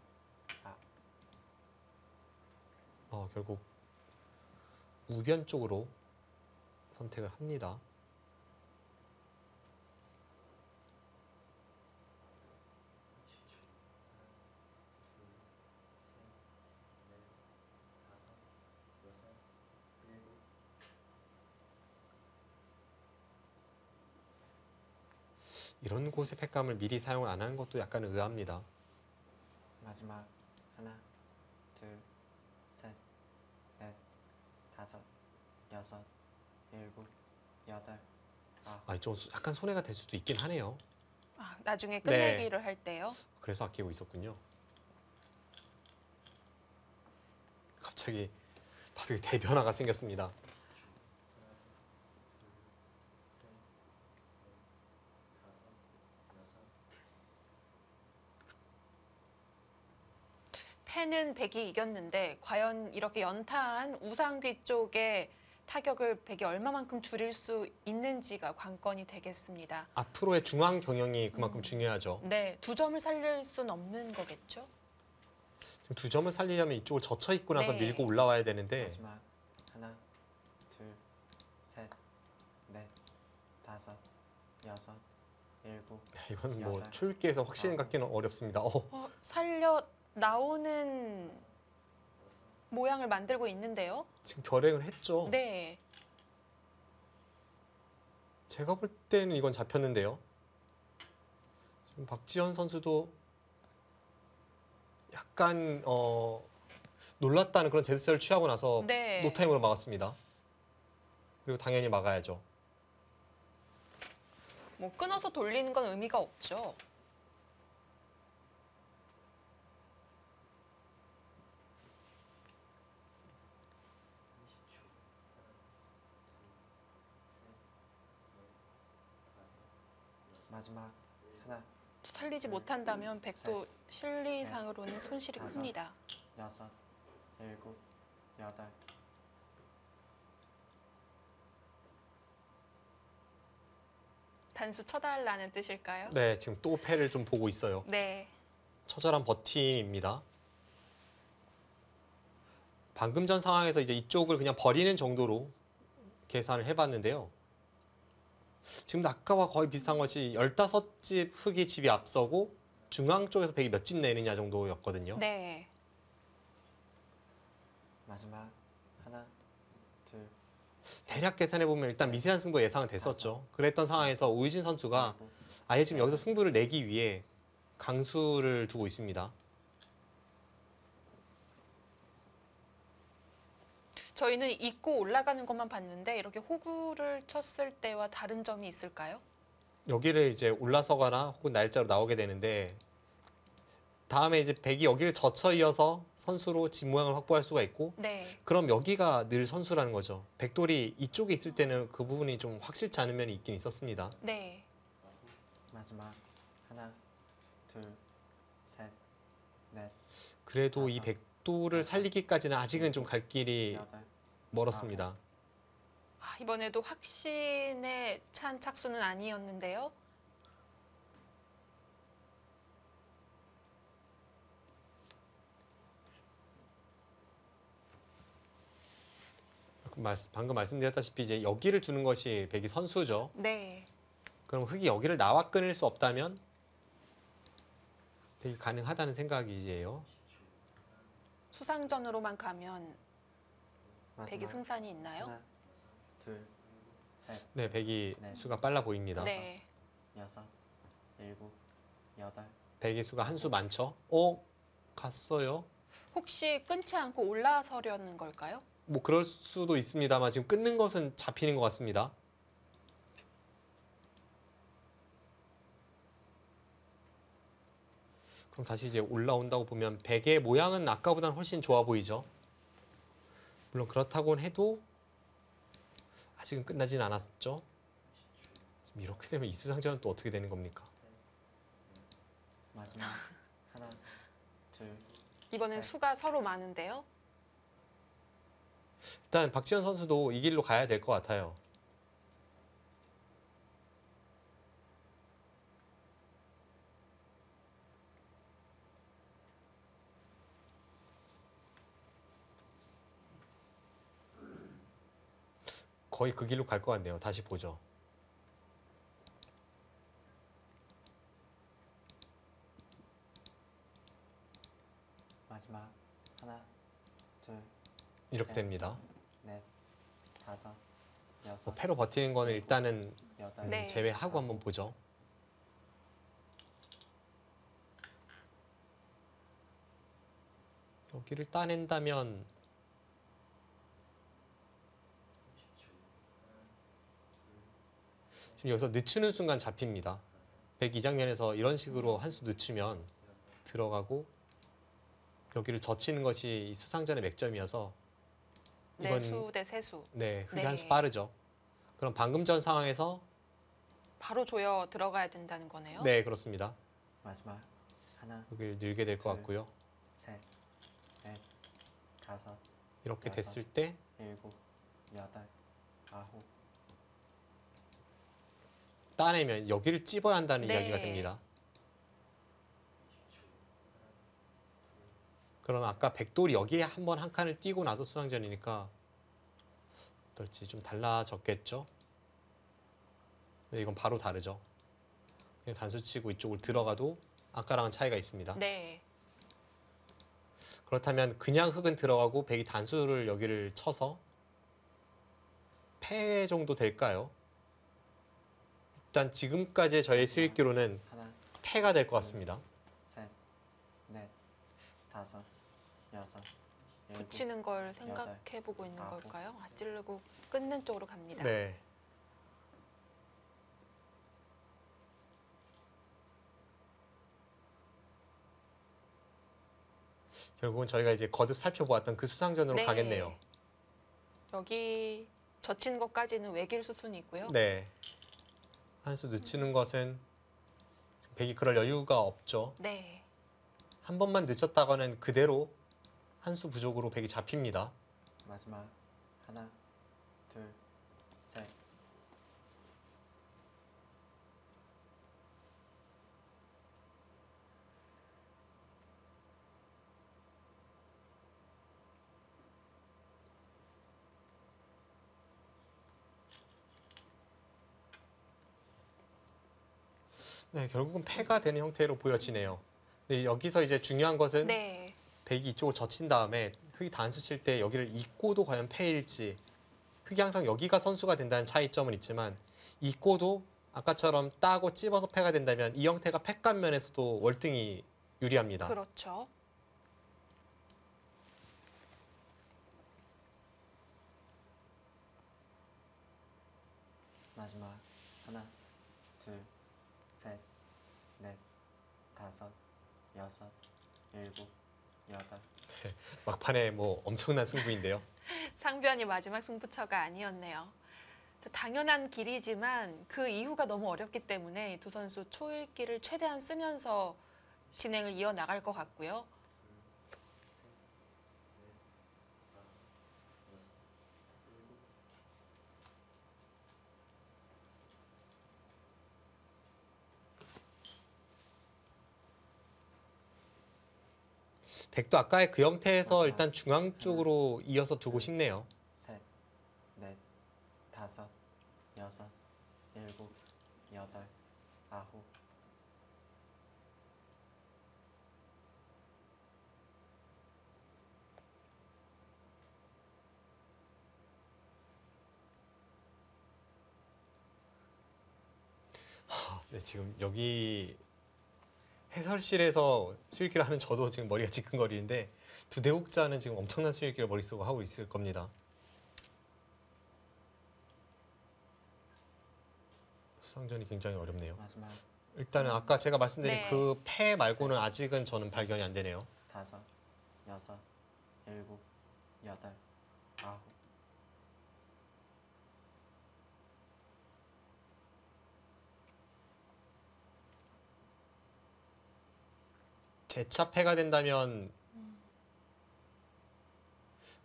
아홉. 결국 우변 쪽으로 선택을 합니다. 이런 곳에 팩감을 미리 사용 안 한 것도 약간 의아합니다. 마지막 하나, 둘, 셋, 넷, 다섯, 여섯, 일곱, 여덟, 아홉. 이쪽 약간 손해가 될 수도 있긴 하네요. 나중에 끝내기를 할 때요. 그래서 아끼고 있었군요. 갑자기 바닥에 대변화가 생겼습니다. 패는 백이 이겼는데 과연 이렇게 연타한 우상귀 쪽에 타격을 백이 얼마만큼 줄일 수 있는지가 관건이 되겠습니다. 앞으로의 중앙 경영이 그만큼 중요하죠. 네, 2점을 살릴 수는 없는 거겠죠? 지금 2점을 살리려면 이쪽을 젖혀 있고 나서 네. 밀고 올라와야 되는데 마지막 하나, 둘, 셋, 넷, 다섯, 여섯, 일곱. 이건 뭐 여덟, 초읽기에서 확신 갖기는 어렵습니다. 살려 나오는 모양을 만들고 있는데요. 지금 결행을 했죠. 네, 제가 볼 때는 이건 잡혔는데요. 지금 박지현 선수도 약간 놀랐다는 그런 제스처를 취하고 나서 네. 노타임으로 막았습니다. 그리고 당연히 막아야죠. 뭐 끊어서 돌리는 건 의미가 없죠. 마지막 하나, 살리지 못한다면 백도 실리상으로는 손실이 다섯. 큽니다. 여섯, 일곱, 여덟. 단수 쳐달라는 뜻일까요? 네, 지금 또 패를 좀 보고 있어요. 네. 처절한 버팀입니다. 방금 전 상황에서 이제 이쪽을 그냥 버리는 정도로 계산을 해봤는데요. 지금 아까와 거의 비슷한 것이 15집 흙이 집이 앞서고 중앙 쪽에서 백이 몇 집 내느냐 정도였거든요. 네. 마지막 하나, 둘, 대략 계산해보면 일단 미세한 승부 예상은 됐었죠. 그랬던 상황에서 오유진 선수가 일곱. 아예 지금 여기서 승부를 내기 위해 강수를 두고 있습니다. 저희는 입고 올라가는 것만 봤는데 이렇게 호구를 쳤을 때와 다른 점이 있을까요? 여기를 이제 올라서거나 혹은 날짜로 나오게 되는데 다음에 이제 백이 여기를 젖혀 이어서 선수로 집 모양을 확보할 수가 있고 네. 그럼 여기가 늘 선수라는 거죠. 백돌이 이쪽에 있을 때는 그 부분이 좀 확실치 않은 면이 있긴 있었습니다. 네. 마지막 하나, 둘, 셋, 넷, 그래도 이 다섯, 백돌을 살리기까지는 아직은 좀 갈 길이 여덟. 멀었습니다. 이번에도 확신에 찬 착수는 아니었는데요. 방금 말씀드렸다시피 이제 여기를 두는 것이 백이 선수죠. 네. 그럼 흙이 여기를 나와 끊을 수 없다면 백이 가능하다는 생각이에요. 수상전으로만 가면 백이 마지막 승산이 있나요? 하나, 둘, 셋, 네, 백이 네. 수가 빨라 보입니다. 네. 여섯, 일곱, 여덟. 백의 수가 한 수 많죠? 갔어요. 혹시 끊지 않고 올라서려는 걸까요? 뭐 그럴 수도 있습니다만 지금 끊는 것은 잡히는 것 같습니다. 그럼 다시 이제 올라온다고 보면 백의 모양은 아까보다는 훨씬 좋아 보이죠. 물론 그렇다고는 해도 아직은 끝나진 않았죠. 지금 이렇게 되면 이수상전은 또 어떻게 되는 겁니까? 마지막 하나, 둘, 이번엔 셋. 수가 서로 많은데요. 일단 박지현 선수도 이 길로 가야 될 것 같아요. 거의 그 길로 갈 것 같네요. 다시 보죠. 마지막 하나, 둘, 이렇게 셋. 됩니다. 넷, 다섯, 뭐 여섯, 패로 버티는 거는 일단은 여덟. 네. 제외하고 한번 보죠. 여기를 따낸다면 지금 여기서 늦추는 순간 잡힙니다. 102장면에서 이런 식으로 한 수 늦추면 들어가고 여기를 젖히는 것이 이 수상전의 맥점이어서 이건 내수 대 세수. 네, 흙이 네. 한 수 빠르죠. 그럼 방금 전 상황에서 바로 조여 들어가야 된다는 거네요. 네, 그렇습니다. 마지막 하나, 여기를 늘게 될 것 같고요. 셋, 넷, 다섯, 이렇게 여섯. 됐을 때 일곱, 여덟, 아홉. 따내면 여기를 찝어야 한다는 네. 이야기가 됩니다. 그럼 아까 백돌이 여기에 한번 한 칸을 띄고 나서 수상전이니까 어떨지 좀 달라졌겠죠? 근데 이건 바로 다르죠. 그냥 단수 치고 이쪽을 들어가도 아까랑은 차이가 있습니다. 네. 그렇다면 그냥 흙은 들어가고 백이 단수를 여기를 쳐서 패 정도 될까요? 일단 지금까지의 저의 수익기로는 하나, 패가 될 것 같습니다. 셋, 넷, 다섯, 여섯, 일곱. 붙이는 걸 생각해 보고 있는 아홉. 걸까요? 찌르고 끊는 쪽으로 갑니다. 네. 결국은 저희가 이제 거듭 살펴보았던 그 수상전으로 네. 가겠네요. 여기 젖힌 것까지는 외길 수순이고요. 네. 한 수 늦추는 것은 백이 그럴 여유가 없죠. 네. 한 번만 늦췄다가는 그대로 한 수 부족으로 백이 잡힙니다. 마지막 하나, 둘, 셋. 네, 결국은 패가 되는 형태로 보여지네요. 네, 여기서 이제 중요한 것은 네. 백이 이쪽을 젖힌 다음에 흙이 단수 칠 때 여기를 잇고도 과연 패일지. 흙이 항상 여기가 선수가 된다는 차이점은 있지만 잇고도 아까처럼 따고 찝어서 패가 된다면 이 형태가 패감 면에서도 월등히 유리합니다. 그렇죠. 마지막 하나, 둘, 셋, 넷, 다섯, 여섯, 일곱, 여덟. 막판에 뭐 엄청난 승부인데요. 상변이 마지막 승부처가 아니었네요. 당연한 길이지만 그 이후가 너무 어렵기 때문에 두 선수 초읽기를 최대한 쓰면서 진행을 이어나갈 것 같고요. 백도 아까의 그 형태에서 맞아요. 일단 중앙 쪽으로 이어서 두고 싶네요. 셋, 넷, 다섯, 여섯, 일곱, 여덟, 아홉. 네, 지금 여기 해설실에서 수익기를 하는 저도 지금 머리가 지끈거리는데 두 대국자는 지금 엄청난 수익기를 머릿속으로 하고 있을 겁니다. 수상전이 굉장히 어렵네요. 마지막 일단은 아까 제가 말씀드린 네. 그 패 말고는 아직은 저는 발견이 안 되네요. 다섯, 여섯, 일곱, 여덟, 아홉. 재차 패가 된다면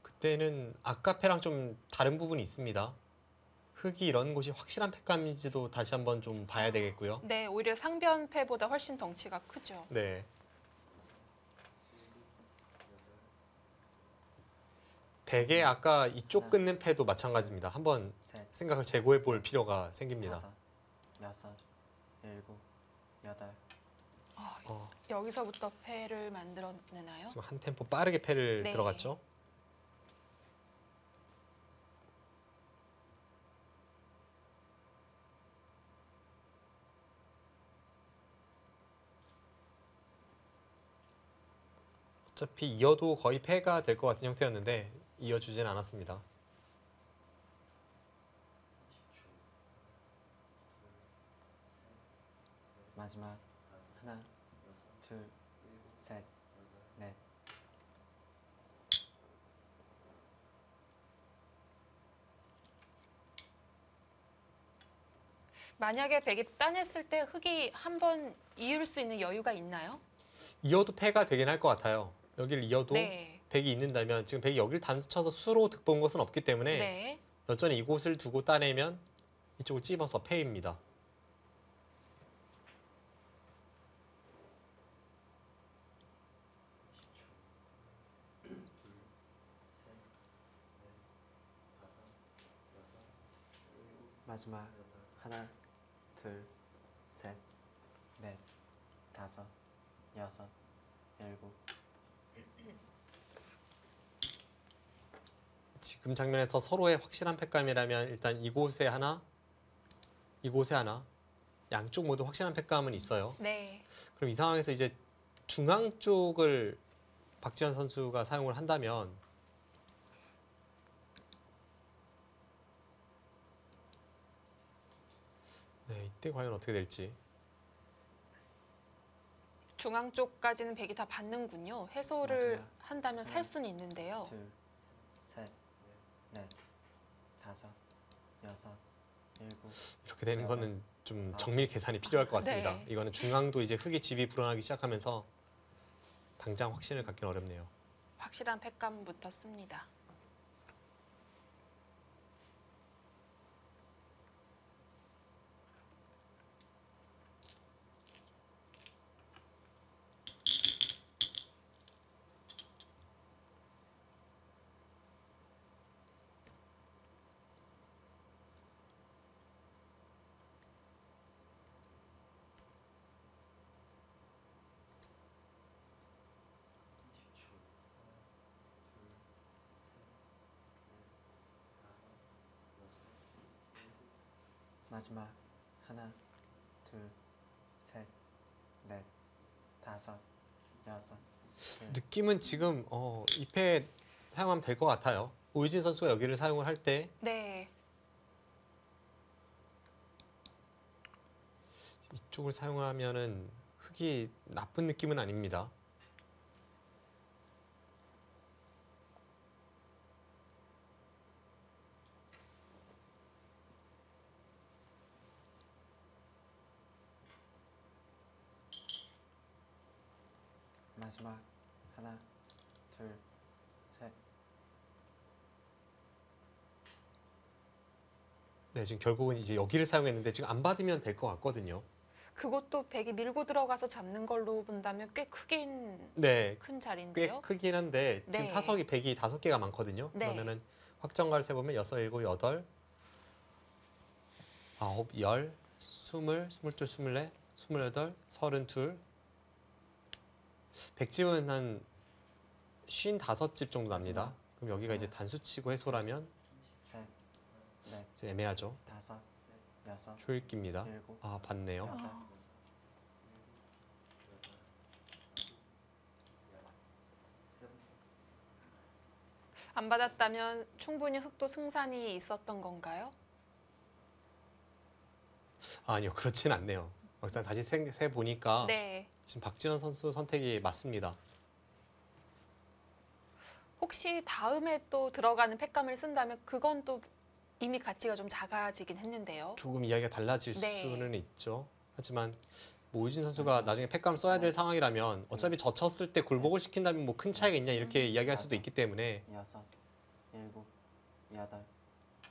그때는 아까 패랑 좀 다른 부분이 있습니다. 흙이 이런 곳이 확실한 패감인지도 다시 한번 좀 봐야 되겠고요. 네, 오히려 상변패보다 훨씬 덩치가 크죠. 네. 백의 아까 이쪽 끊는 패도 마찬가지입니다. 한번 셋, 생각을 재고해 볼 필요가 생깁니다. 다섯, 여섯, 일곱, 여덟. 어, 여기서부터 패를 만들어내나요? 지금 한 템포 빠르게 패를 네. 들어갔죠. 어차피 이어도 거의 패가 될 것 같은 형태였는데 이어주진 않았습니다. 마지막 하나, 둘, 셋, 넷. 만약에 백이 따냈을 때 흙이 한 번 이을 수 있는 여유가 있나요? 이어도 패가 되긴 할 것 같아요. 여기를 이어도 네. 백이 있는다면 지금 백이 여기를 단수 쳐서 수로 득본 것은 없기 때문에 네. 여전히 이곳을 두고 따내면 이쪽을 찝어서 패입니다. 마지막 하나, 둘, 셋, 넷, 다섯, 여섯, 일곱. 지금 장면에서 서로의 확실한 패감이라면 일단 이곳에 하나, 이곳에 하나, 양쪽 모두 확실한 패감은 있어요. 네. 그럼 이 상황에서 이제 중앙 쪽을 박지현 선수가 사용을 한다면 네, 이때 과연 어떻게 될지. 중앙 쪽까지는 백이 다 받는군요. 해소를 맞아요. 한다면 살 수는 있는데요. 둘, 셋, 넷, 다섯, 여섯, 일곱. 이렇게 되는 거는 좀 정밀 계산이 필요할 것 같습니다. 네. 이거는 중앙도 이제 흙의 집이 불어나기 시작하면서 당장 확신을 갖기는 어렵네요. 확실한 패감부터 씁니다. 마지막 하나, 둘, 셋, 넷, 다섯, 여섯. 일. 느낌은 지금 2패 사용하면 될 것 같아요. 오유진 선수가 여기를 사용을 할 때 네. 이쪽을 사용하면은 흙이 나쁜 느낌은 아닙니다. 마지막 하나, 둘, 셋. 네, 지금 결국은 이제 여기를 사용했는데 지금 안 받으면 될 것 같거든요. 그것도 백이 밀고 들어가서 잡는 걸로 본다면 꽤 크긴 네, 큰 꽤 자리인데요. 크긴 한데 지금 네. 사석이 100이 5개가 많거든요. 네. 그러면은 확정가를 세보면 6, 7, 8, 9, 10, 20, 22, 24, 28, 32 100집은 한 55집 정도 납니다. 그럼 여기가 이제 단수치고 해소라면 셋, 넷, 좀 애매하죠. 다섯, 여섯, 초읽기입니다. 일곱, 아, 받네요. 여덟. 안 받았다면 충분히 흑도 승산이 있었던 건가요? 아니요, 그렇진 않네요. 막상 다시 세 보니까 네. 지금 박지현 선수 선택이 맞습니다. 혹시 다음에 또 들어가는 팩감을 쓴다면 그건 또 이미 가치가 좀 작아지긴 했는데요. 조금 이야기가 달라질 네. 수는 있죠. 하지만 뭐 오유진 선수가 나중에 팩감 써야 될 상황이라면 어차피 젖혔을 때 굴복을 시킨다면 뭐 큰 차이가 있냐 이렇게 이야기할 수도 있기 때문에 여섯, 일곱, 여덟,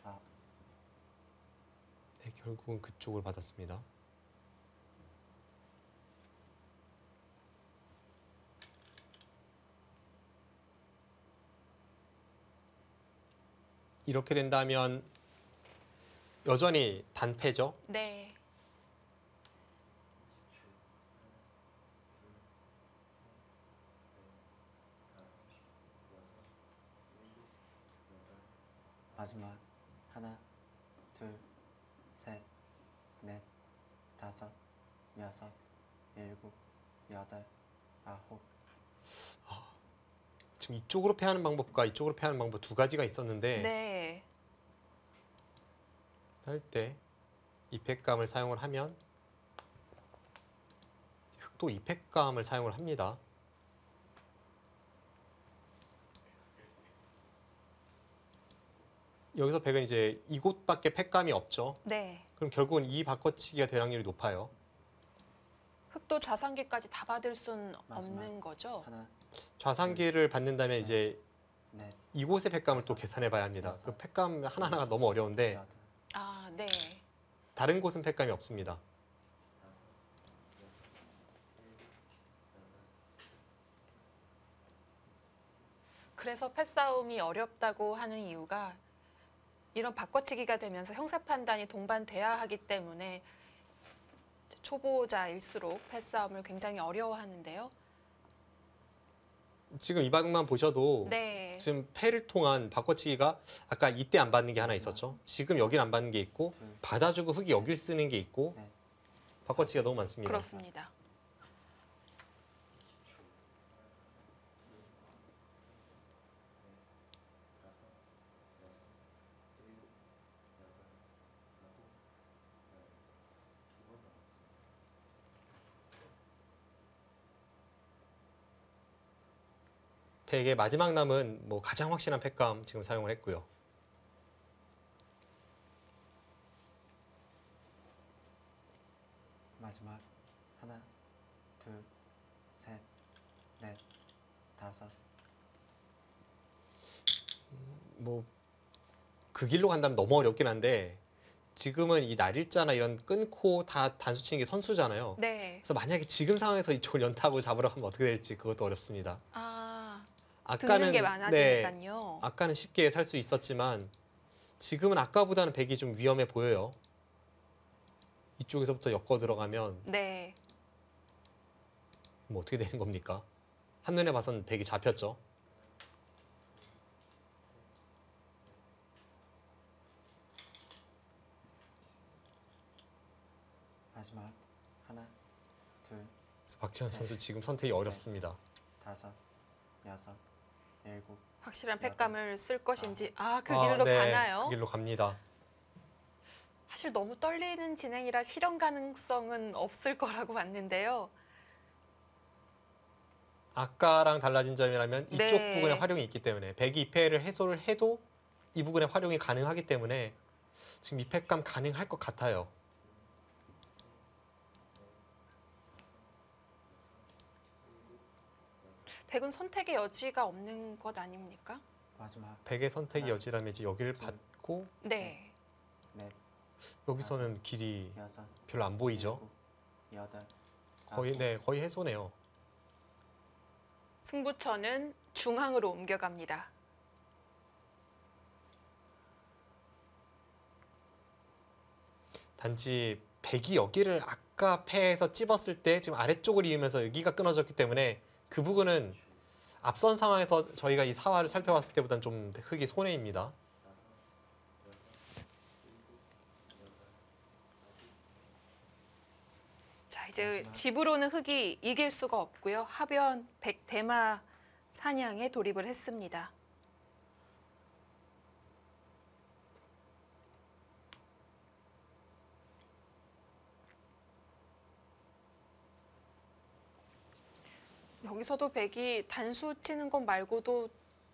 아홉. 네, 결국은 그쪽을 받았습니다. 이렇게 된다면 여전히 단패죠. 네. 마지막 하나, 둘, 셋, 넷, 다섯, 여섯, 일곱, 여덟, 아홉. 지금 이쪽으로 패하는 방법과 이쪽으로 패하는 방법 두 가지가 있었는데 네. 할 때 이펙감을 사용을 하면 흑도 이펙감을 사용을 합니다. 여기서 백은 이제 이곳밖에 팩감이 없죠. 네. 그럼 결국은 이 바꿔치기가 될 확률이 높아요. 흑도 또 좌상기까지 다 받을 순 마지막. 없는 거죠? 하나, 좌상기를 받는다면 이제 넷, 이곳의 팩감을 또 계산해 봐야 합니다. 그 팩감 하나하나가 너무 어려운데 여덟, 아, 네. 다른 곳은 팩감이 없습니다. 그래서 패싸움이 어렵다고 하는 이유가 이런 바꿔치기가 되면서 형사 판단이 동반돼야 하기 때문에 초보자일수록 패싸움을 굉장히 어려워하는데요. 지금 이 바둑만 보셔도 네. 지금 패를 통한 바꿔치기가 아까 이때 안 받는 게 하나 있었죠. 지금 여길 안 받는 게 있고 둘, 받아주고 흙이 여길 쓰는 게 있고 넷, 바꿔치기가 너무 많습니다. 그렇습니다. 팩의 마지막 남은 뭐 가장 확실한 팩감 지금 사용을 했고요. 마지막. 하나, 둘, 셋, 넷, 다섯. 뭐 그 길로 간다면 너무 어렵긴 한데 지금은 이 날일자나 이런 끊고 다 단수 치는 게 선수잖아요. 네. 그래서 만약에 지금 상황에서 이쪽을 연타하고 잡으러 가면 어떻게 될지 그것도 어렵습니다. 아, 듣는 아까는 게 많아지니까요. 아까는 쉽게 살 수 있었지만 지금은 아까보다는 백이 좀 위험해 보여요. 이쪽에서부터 엮어 들어가면 네. 뭐 어떻게 되는 겁니까? 한눈에 봐선 백이 잡혔죠. 마지막. 하나, 둘, 그래서 박지현 선수 지금 선택이 어렵습니다. 다섯, 여섯, 일곱. 확실한 팩감을 쓸 것인지 그 길로 네, 가나요? 그 길로 갑니다. 사실 너무 떨리는 진행이라 실현 가능성은 없을 거라고 봤는데요. 아까랑 달라진 점이라면 이쪽 네. 부분에 활용이 있기 때문에 백이 2패를 해소를 해도 이 부분에 활용이 가능하기 때문에 지금 이 팩감 가능할 것 같아요. 백은 선택의 여지가 없는 것 아닙니까? 마지막. 백의 선택의 하나, 여지라면 이제 여기를 둘, 받고 네. 넷, 여기서는 길이 여섯, 별로 안 보이죠. 일곱, 여덟. 거의 거의 해소네요. 승부처는 중앙으로 옮겨갑니다. 단지 백이 여기를 아까 패에서 찝었을 때 지금 아래쪽을 이으면서 여기가 끊어졌기 때문에 그 부분은 앞선 상황에서 저희가 이 사화를 살펴봤을 때보다는 좀 흙이 손해입니다. 자, 이제 마지막. 집으로는 흑이 이길 수가 없고요. 하변 백대마 사냥에 돌입을 했습니다. 여기서도 백이 단수 치는 것 말고도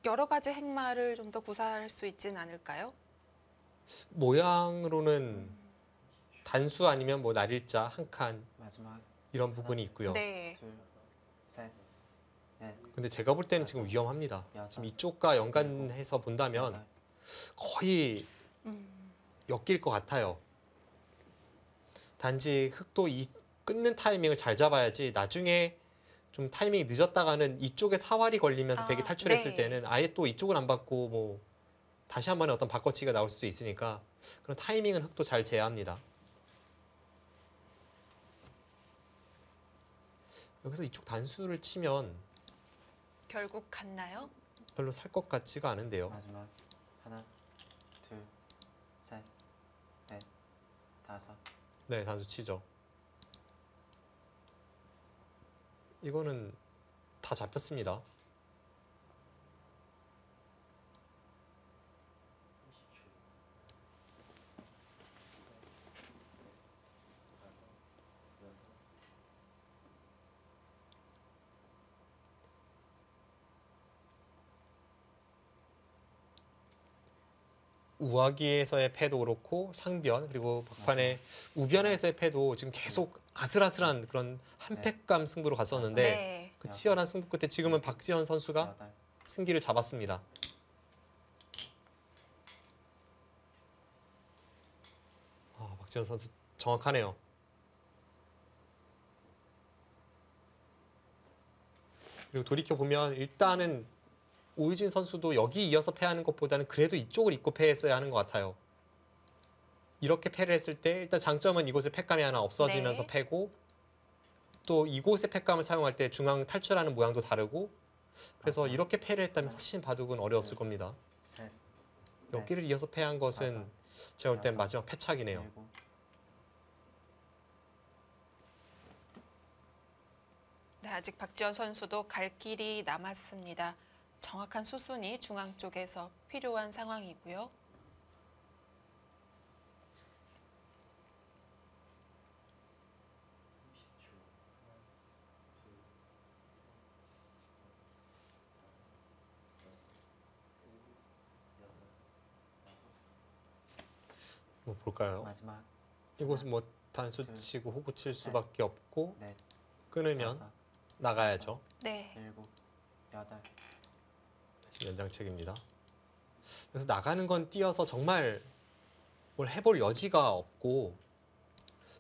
여러 가지 행마를 좀 더 구사할 수 있진 않을까요? 모양으로는 단수 아니면 뭐 날일자 한 칸 마지막. 이런 부분이 있고요. 네. 둘, 셋, 넷, 근데 제가 볼 때는 지금 위험합니다. 지금 이쪽과 연관해서 본다면 여덟. 거의 음, 엮일 것 같아요. 단지 흙도 이 끊는 타이밍을 잘 잡아야지 나중에 좀 타이밍이 늦었다가는 이쪽에 사활이 걸리면서 백이 탈출했을 네. 때는 아예 또 이쪽을 안 받고 뭐 다시 한 번에 어떤 바꿔치기가 나올 수도 있으니까 그런 타이밍은 흙도 잘 제어합니다. 여기서 이쪽 단수를 치면 결국 갔나요? 별로 살 것 같지가 않은데요. 마지막. 하나, 둘, 셋, 넷, 다섯. 네, 단수 치죠. 이거는 다 잡혔습니다. 우하기에서의 패도 그렇고 상변 그리고 막판에 우변에서의 패도 지금 계속 아슬아슬한 그런 한패감 승부로 갔었는데 네. 그 치열한 승부 끝에 지금은 박지현 선수가 여덟, 승기를 잡았습니다. 박지현 선수 정확하네요. 그리고 돌이켜 보면 일단은 오유진 선수도 여기 이어서 패하는 것보다는 그래도 이쪽을 입고 패했어야 하는 것 같아요. 이렇게 패를 했을 때 일단 장점은 이곳에 패감이 하나 없어지면서 네. 패고 또 이곳의 패감을 사용할 때 중앙 탈출하는 모양도 다르고 그래서 맞아요. 이렇게 패를 했다면 훨씬 바둑은 어려웠을 겁니다. 셋, 여기를 이어서 패한 것은 제가 볼 땐 마지막 패착이네요. 일곱, 네, 아직 박지현 선수도 갈 길이 남았습니다. 정확한 수순이 중앙 쪽에서 필요한 상황이고요. 뭐 볼까요? 마지막 이곳은 뭐 단수 치고 호구 칠 수밖에 없고 넷, 끊으면 다섯, 나가야죠. 네. 일곱, 여덟, 연장책입니다. 그래서 나가는 건 뛰어서 정말 뭘 해볼 여지가 없고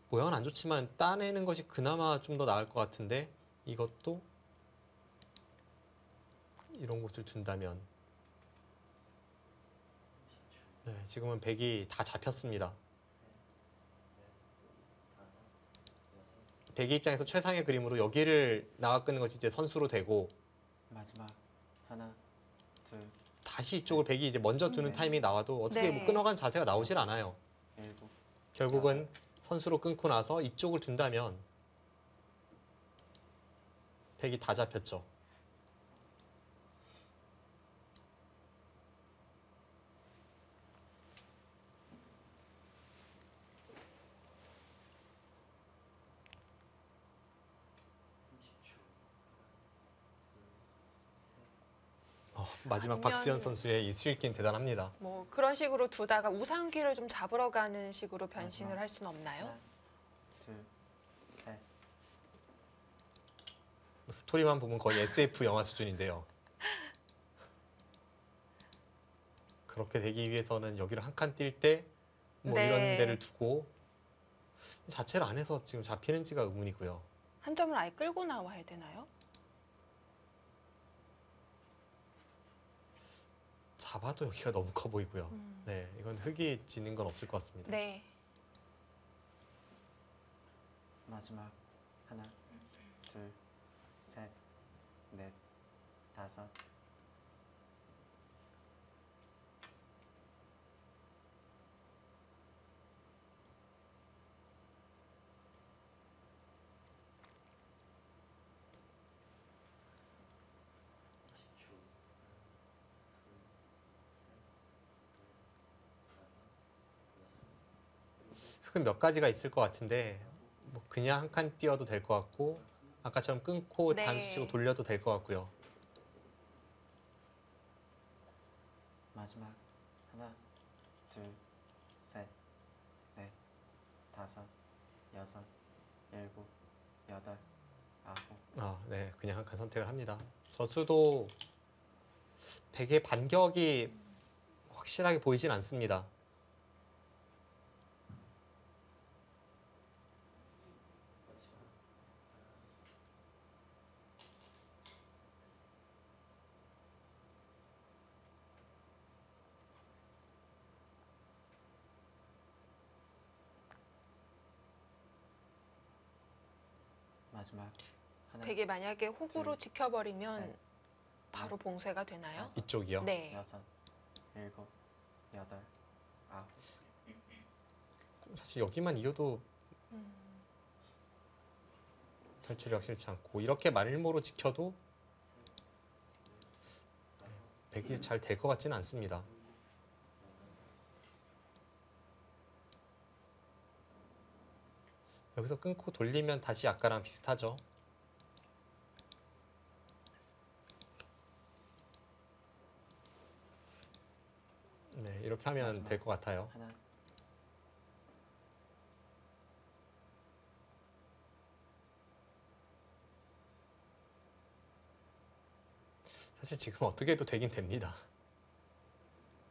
모양은 안 좋지만 따내는 것이 그나마 좀 더 나을 것 같은데 이것도 이런 곳을 둔다면 네, 지금은 백이 다 잡혔습니다. 백의 입장에서 최상의 그림으로 여기를 나가 끄는 것이 이제 선수로 되고 마지막 하나, 둘, 다시 이쪽을 백이 이제 먼저 두는 네. 타이밍이 나와도 어떻게 네. 뭐 끊어간 자세가 나오질 않아요. 일곱, 결국은 선수로 끊고 나서 이쪽을 둔다면 백이 다 잡혔죠. 마지막 아니면- 박지현 선수의 이 스윙긴 대단합니다. 뭐 그런 식으로 두다가 우상기를 좀 잡으러 가는 식으로 변신을 할 수는 없나요? 하나, 둘, 셋, 스토리만 보면 거의 SF 영화 수준인데요. 그렇게 되기 위해서는 여기를 한 칸 뛸 때 뭐 네. 이런 데를 두고 자체를 안 해서 지금 잡히는지가 의문이고요. 한 점을 아예 끌고 나와야 되나요? 잡아도 여기가 너무 커 보이고요. 네, 이건 흙이 지는 건 없을 것 같습니다. 네. 마지막 하나, 둘, 셋, 넷, 다섯, 흙은 몇 가지가 있을 것 같은데 뭐 그냥 한 칸 띄어도 될 것 같고 아까처럼 끊고 네. 단수 치고 돌려도 될 것 같고요. 마지막 하나, 둘, 셋, 넷, 다섯, 여섯, 일곱, 여덟, 아홉, 네, 그냥 한 칸 선택을 합니다. 저수도 백의 반격이 확실하게 보이진 않습니다. 마지막 하나, 백이 만약에 호구로 둘, 지켜버리면 셋, 바로 봉쇄가 되나요? 다섯, 이쪽이요. 네. 여섯, 일곱, 여덟, 아홉, 사실 여기만 이겨도 탈출이 확실치 않고 이렇게 말모로 지켜도 백이 잘 될 것 같지는 않습니다. 여기서 끊고 돌리면 다시 아까랑 비슷하죠. 네, 이렇게 그렇게 하면 될 것 같아요. 하나, 사실 지금 어떻게 해도 되긴 됩니다.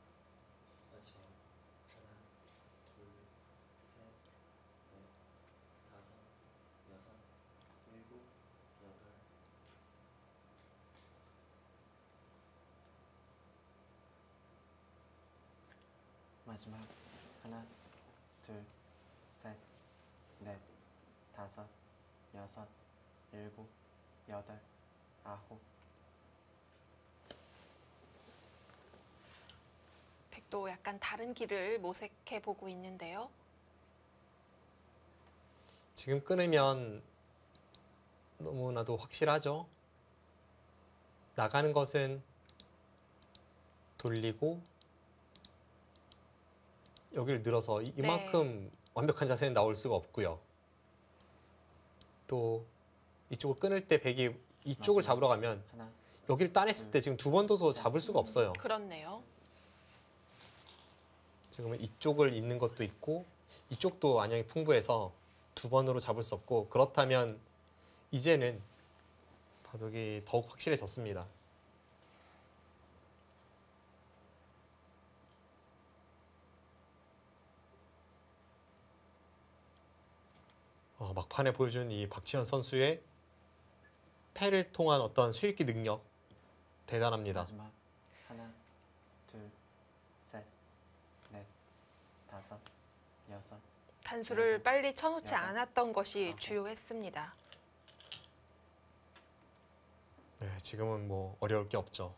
다시 하나, 둘, 셋, 넷, 다섯, 여섯, 일곱, 여덟. 마지막 하나, 둘, 셋, 넷, 다섯, 여섯, 일곱, 여덟, 아홉. 백도 약간 다른 길을 모색해 보고 있는데요. 지금 끊으면 너무나도 확실하죠. 나가는 것은 돌리고 여기를 늘어서 이만큼 완벽한 자세는 나올 수가 없고요. 또 이쪽을 끊을 때 백이 이쪽을 맞습니다. 잡으러 가면 하나, 여기를 따냈을 때 지금 두 번 둬서 잡을 수가 없어요. 그렇네요. 지금은 이쪽을 잇는 것도 있고 이쪽도 안양이 풍부해서 두 번으로 잡을 수 없고, 그렇다면 이제는 바둑이 더욱 확실해졌습니다. 막판에 보여준 이 박지현 선수의 패를 통한 어떤 수익기 능력 대단합니다. 마지막 하나, 둘, 셋, 넷, 다섯, 여섯. 단수를 빨리 쳐놓지 여덟, 않았던 것이 아홉. 주요했습니다. 네, 지금은 뭐 어려울 게 없죠.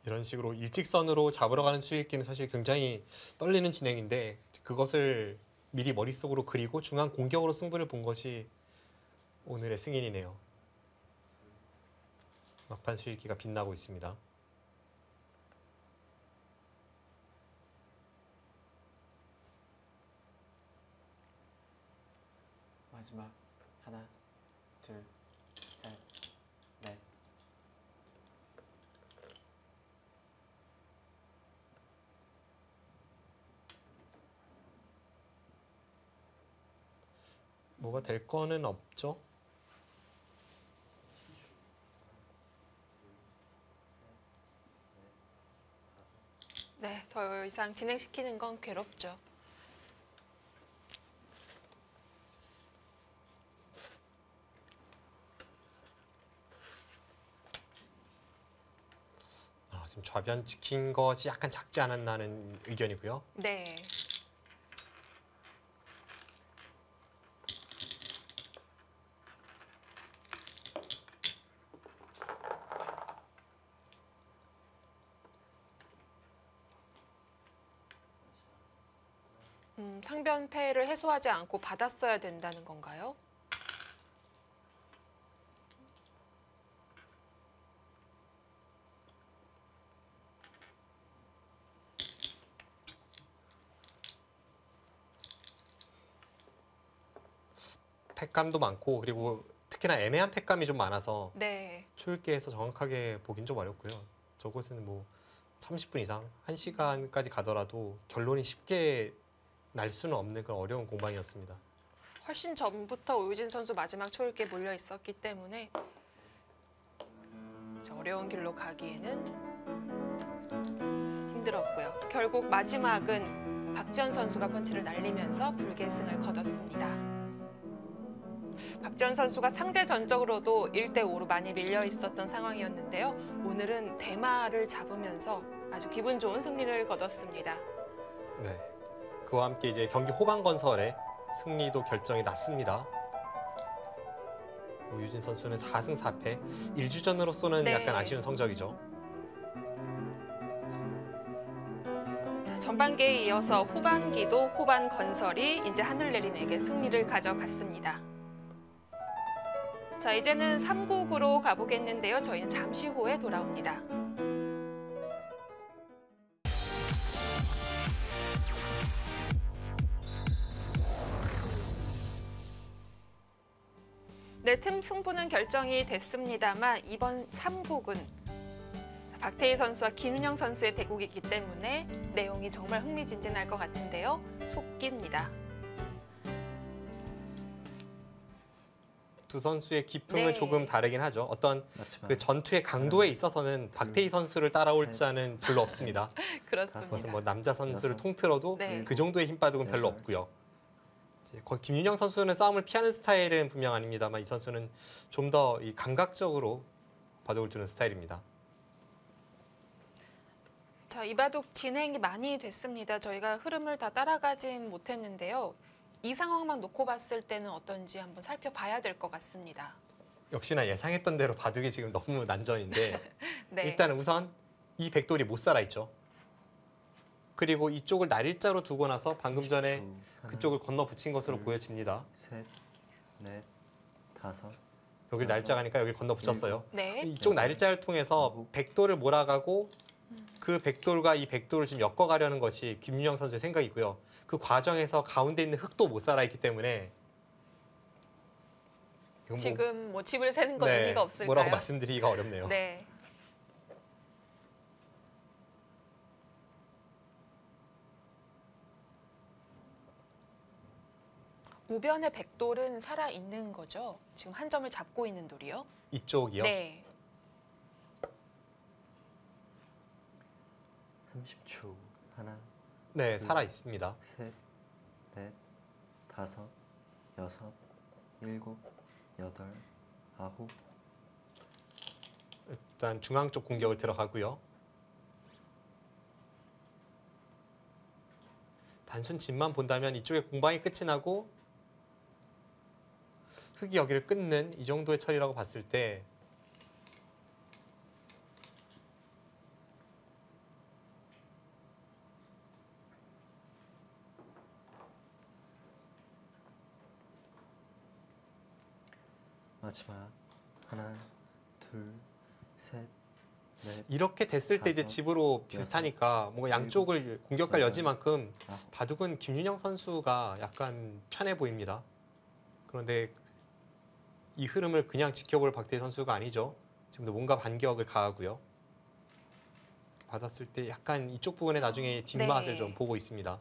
이런 식으로 일직선으로 잡으러 가는 수익기는 사실 굉장히 떨리는 진행인데, 그것을 미리 머릿속으로 그리고 중앙 공격으로 승부를 본 것이 오늘의 승인이네요. 막판 수익기가 빛나고 있습니다. 마지막 하나, 둘, 셋, 넷. 뭐가 될 거는 없죠. 네, 더 이상 진행시키는 건 괴롭죠. 지금 좌변 지킨 것이 약간 작지 않았나 하는 의견이고요. 네. 상변패를 해소하지 않고 받았어야 된다는 건가요? 팩감도 많고, 그리고 특히나 애매한 팩감이 좀 많아서 네. 초읽기에서 정확하게 보긴 좀 어렵고요. 저것은 뭐 30분 이상, 1시간까지 가더라도 결론이 쉽게 날 수는 없는 그런 어려운 공방이었습니다. 훨씬 전부터 오유진 선수 마지막 초읽기에 몰려 있었기 때문에 어려운 길로 가기에는 힘들었고요. 결국 마지막은 박지현 선수가 펀치를 날리면서 불계승을 거뒀습니다. 박지현 선수가 상대 전적으로도 1대5로 많이 밀려 있었던 상황이었는데요. 오늘은 대마를 잡으면서 아주 기분 좋은 승리를 거뒀습니다. 네. 그와 함께 이제 경기 후반 건설에 승리도 결정이 났습니다. 오유진 선수는 4승 4패, 1주전으로서는 네. 약간 아쉬운 성적이죠. 자, 전반기에 이어서 후반기도 후반 건설이 이제 하늘내린에게 승리를 가져갔습니다. 자, 이제는 3국으로 가보겠는데요. 저희는 잠시 후에 돌아옵니다. 네, 틈 승부는 결정이 됐습니다만 이번 3국은 박태희 선수와 김윤영 선수의 대국이기 때문에 내용이 정말 흥미진진할 것 같은데요. 속기입니다. 두 선수의 기풍은 네. 조금 다르긴 하죠. 어떤 마지막 그 전투의 강도에 있어서는 박태희 선수를 따라올 자는 별로 없습니다. 그것은 그렇습니다. 뭐 남자 선수를 여섯, 통틀어도 네. 그 정도의 힘바둑은 별로 여덟. 없고요. 이제 김윤영 선수는 싸움을 피하는 스타일은 분명 아닙니다만 이 선수는 좀 더 이 감각적으로 바둑을 두는 스타일입니다. 자, 이 바둑 진행이 많이 됐습니다. 저희가 흐름을 다 따라가진 못했는데요. 이 상황만 놓고 봤을 때는 어떤지 한번 살펴봐야 될 것 같습니다. 역시나 예상했던 대로 바둑이 지금 너무 난전인데 네. 일단 우선 이 백돌이 못 살아 있죠. 그리고 이쪽을 날일자로 두고 나서 방금 전에 10초. 하나, 그쪽을 건너 붙인 것으로 둘. 보여집니다. 셋, 넷, 다섯, 여길 여섯, 날짜가니까 여길 건너 붙였어요. 네. 이쪽 날일자를 통해서 아홉. 백돌을 몰아가고 그 백돌과 이 백돌을 지금 엮어가려는 것이 김윤영 선수의 생각이고요. 그 과정에서 가운데 있는 흙도 못 살아있기 때문에 이건 지금 뭐 집을 세는 건 네, 의미가 없을까요? 뭐라고 말씀드리기가 어렵네요. 네. 우변의 백돌은 살아 있는 거죠? 지금 한 점을 잡고 있는 돌이요? 이쪽이요. 네. 30초. 하나, 네, 살아 있습니다. 셋, 넷, 다섯, 여섯, 일곱, 여덟, 아홉. 일단 중앙 쪽 공격을 들어가고요. 단순 집만 본다면 이쪽에 공방이 끝이 나고 흙이 여기를 끊는 이 정도의 처리라고 봤을 때 마지막. 하나, 둘, 셋, 넷, 이렇게 됐을 때 이제 다섯, 집으로 비슷하니까 뭔가 양쪽을 공격할 여덟, 여지만큼 아홉. 바둑은 김윤영 선수가 약간 편해 보입니다. 그런데 이 흐름을 그냥 지켜볼 박태희 선수가 아니죠. 지금도 뭔가 반격을 가하고요. 받았을 때 약간 이쪽 부분에 나중에 뒷맛을 네. 좀 보고 있습니다.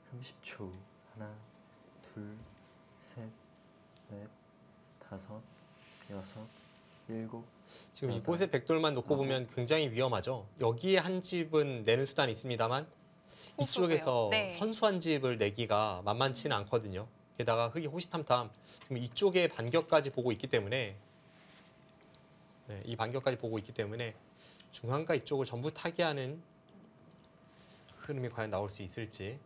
삼십 초. 하나, 둘, 셋, 넷, 다섯, 여섯, 일곱. 지금 여덟, 이곳의 백돌만 놓고 아홉. 보면 굉장히 위험하죠. 여기에 한 집은 내는 수단이 있습니다만 이쪽에서 호수고요. 네. 선수한 집을 내기가 만만치는 않거든요. 게다가 흙이 호시탐탐 지금 이쪽에 반격까지 보고 있기 때문에 네, 이 반격까지 보고 있기 때문에 중앙과 이쪽을 전부 타개하는 흐름이 과연 나올 수 있을지.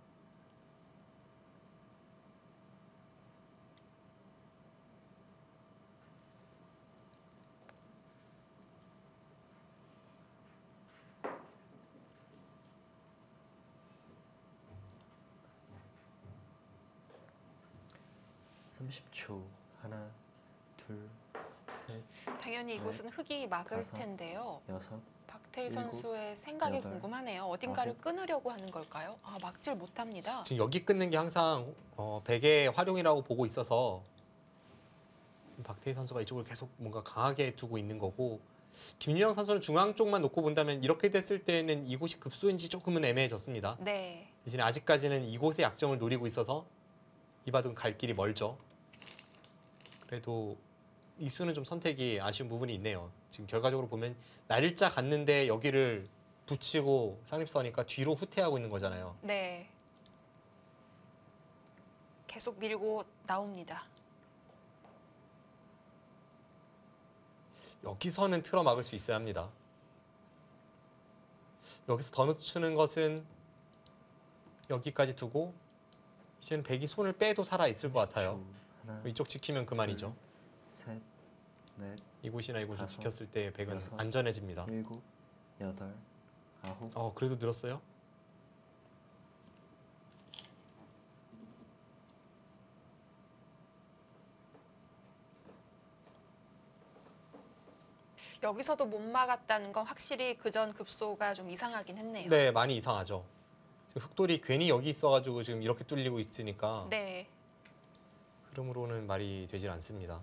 삼십 초. 하나, 둘, 셋, 당연히 이곳은 흙이 막을 다섯, 텐데요. 여섯, 박태희 일곱, 선수의 생각이 여덟, 궁금하네요. 어딘가를 아홉. 끊으려고 하는 걸까요? 아, 막질 못합니다. 지금 여기 끊는 게 항상 백의 활용이라고 보고 있어서 박태희 선수가 이쪽을 계속 뭔가 강하게 두고 있는 거고 김윤영 선수는 중앙 쪽만 놓고 본다면 이렇게 됐을 때는 이곳이 급소인지 조금은 애매해졌습니다. 네. 대신에 아직까지는 이곳의 약점을 노리고 있어서 이 바둑은 갈 길이 멀죠. 그래도 이 수는 좀 선택이 아쉬운 부분이 있네요. 지금 결과적으로 보면 날일자 갔는데 여기를 붙이고 상립서니까 뒤로 후퇴하고 있는 거잖아요. 네. 계속 밀고 나옵니다. 여기서는 틀어 막을 수 있어야 합니다. 여기서 더 늦추는 것은 여기까지 두고 이제는 백이 손을 빼도 살아 있을 것 같아요. 30초. 하나, 이쪽 지키면 그만이죠. 셋, 넷, 이곳이나 이곳을 다섯, 지켰을 때 백은 여섯, 안전해집니다. 일곱, 여덟, 아홉. 그래도 늘었어요? 여기서도 못 막았다는 건 확실히 그전 급소가 좀 이상하긴 했네요. 네, 많이 이상하죠. 지금 흑돌이 괜히 여기 있어가지고 지금 이렇게 뚫리고 있으니까 네. 흐름으로는 말이 되질 않습니다.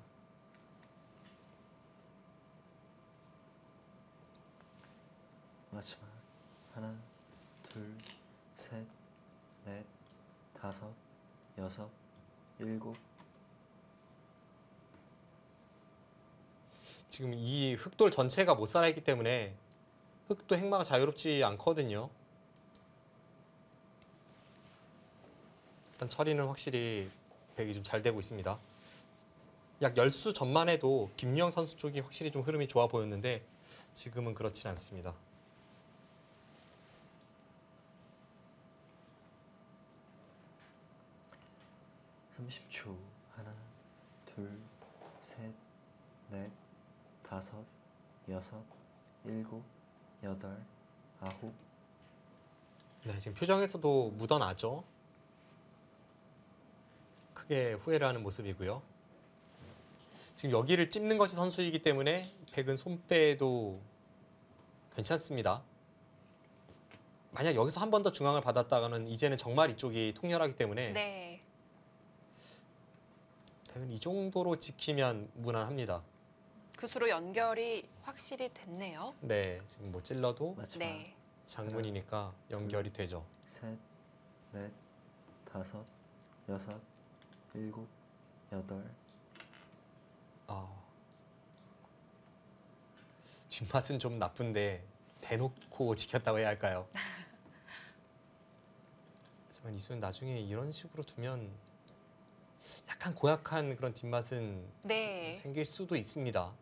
마지막 하나, 둘, 셋, 넷, 다섯, 여섯, 일곱. 지금 이 흑돌 전체가 못 살아있기 때문에 흑도 행마가 자유롭지 않거든요. 일단 처리는 확실히 백이 좀 잘 되고 있습니다. 약 10수 전만 해도 김유영 선수 쪽이 확실히 좀 흐름이 좋아 보였는데 지금은 그렇진 않습니다. 삼십 초 하나, 둘, 셋, 넷, 다섯, 여섯, 일곱, 여덟, 아홉. 네, 지금 표정에서도 묻어나죠. 크게 후회를 하는 모습이고요. 지금 여기를 찝는 것이 선수이기 때문에 백은 손빼도 괜찮습니다. 만약 여기서 한 번 더 중앙을 받았다가는 이제는 정말 이쪽이 통렬하기 때문에 네. 백은 이 정도로 지키면 무난합니다. 그 수로 연결이 확실히 됐네요. 네, 지금 뭐 찔러도 마지막 네. 장문이니까 연결이 되죠. 셋, 넷, 다섯, 여섯, 일곱, 여덟. 뒷맛은 좀 나쁜데 대놓고 지켰다고 해야 할까요? 하지만 이수는 나중에 이런 식으로 두면 약간 고약한 그런 뒷맛은 네. 생길 수도 있습니다.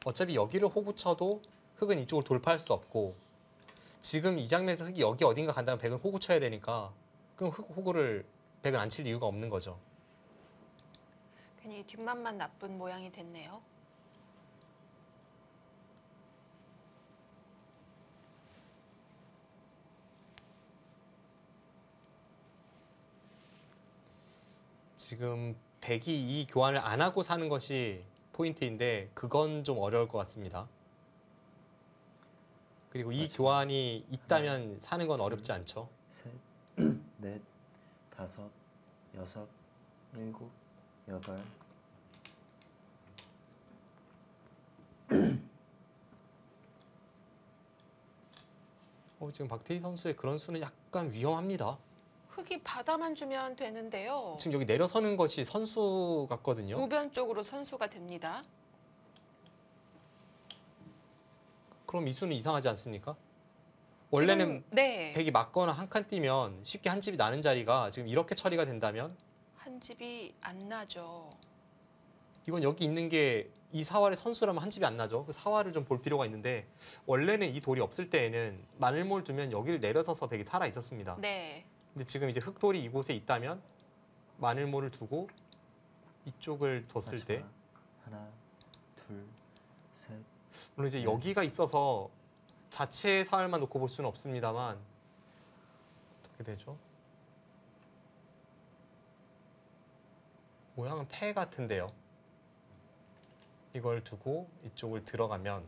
어차피 여기를 호구 쳐도 흑은 이쪽을 돌파할 수 없고 지금 이 장면에서 흑이 여기 어딘가 간다면 백은 호구 쳐야 되니까 그럼 호구를 백은 안 칠 이유가 없는 거죠. 괜히 뒷맛만 나쁜 모양이 됐네요. 지금 백이 이 교환을 안 하고 사는 것이 포인트인데 그건 좀 어려울 것 같습니다. 그리고 이 맞습니다. 교환이 있다면 사는 건 어렵지 않죠. 셋, 넷, 다섯, 여섯, 일곱, 여덟. 지금 박태희 선수의 그런 수는 약간 위험합니다. 흙이 바다만 주면 되는데요. 지금 여기 내려서는 것이 선수 같거든요. 우변 쪽으로 선수가 됩니다. 그럼 이 수는 이상하지 않습니까? 원래는 지금, 네. 백이 맞거나 한 칸 뛰면 쉽게 한 집이 나는 자리가 지금 이렇게 처리가 된다면 한 집이 안 나죠. 이건 여기 있는 게 이 사활의 선수라면 한 집이 안 나죠. 그 사활을 좀 볼 필요가 있는데 원래는 이 돌이 없을 때에는 마늘몰 두면 여기를 내려서서 백이 살아 있었습니다. 네. 근데 지금 이제 흑돌이 이곳에 있다면 마늘몰을 두고 이쪽을 뒀을 때 마지막 하나, 둘, 셋. 물론 이제 여기가 있어서 자체의 사활만 놓고 볼 수는 없습니다만 어떻게 되죠? 모양은 패 같은데요. 이걸 두고 이쪽을 들어가면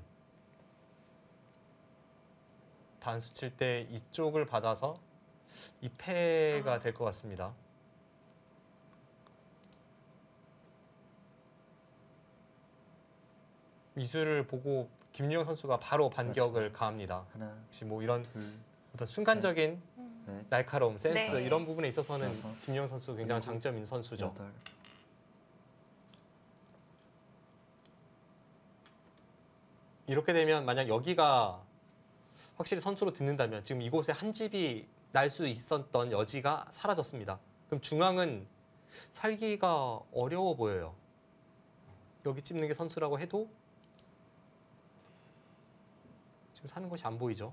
단수 칠 때 이쪽을 받아서 이 패가 될 것 같습니다. 미술을 보고 김유영 선수가 바로 반격을 가합니다. 하나, 혹시 뭐 이런 둘, 어떤 순간적인 넷, 날카로움, 센스 네. 이런 부분에 있어서는 여섯, 김유영 선수 굉장한 일곱, 장점인 선수죠. 여덟. 이렇게 되면 만약 여기가 확실히 선수로 듣는다면 지금 이곳에 한 집이 날 수 있었던 여지가 사라졌습니다. 그럼 중앙은 살기가 어려워 보여요. 여기 찝는 게 선수라고 해도 지금 사는 것이 안 보이죠.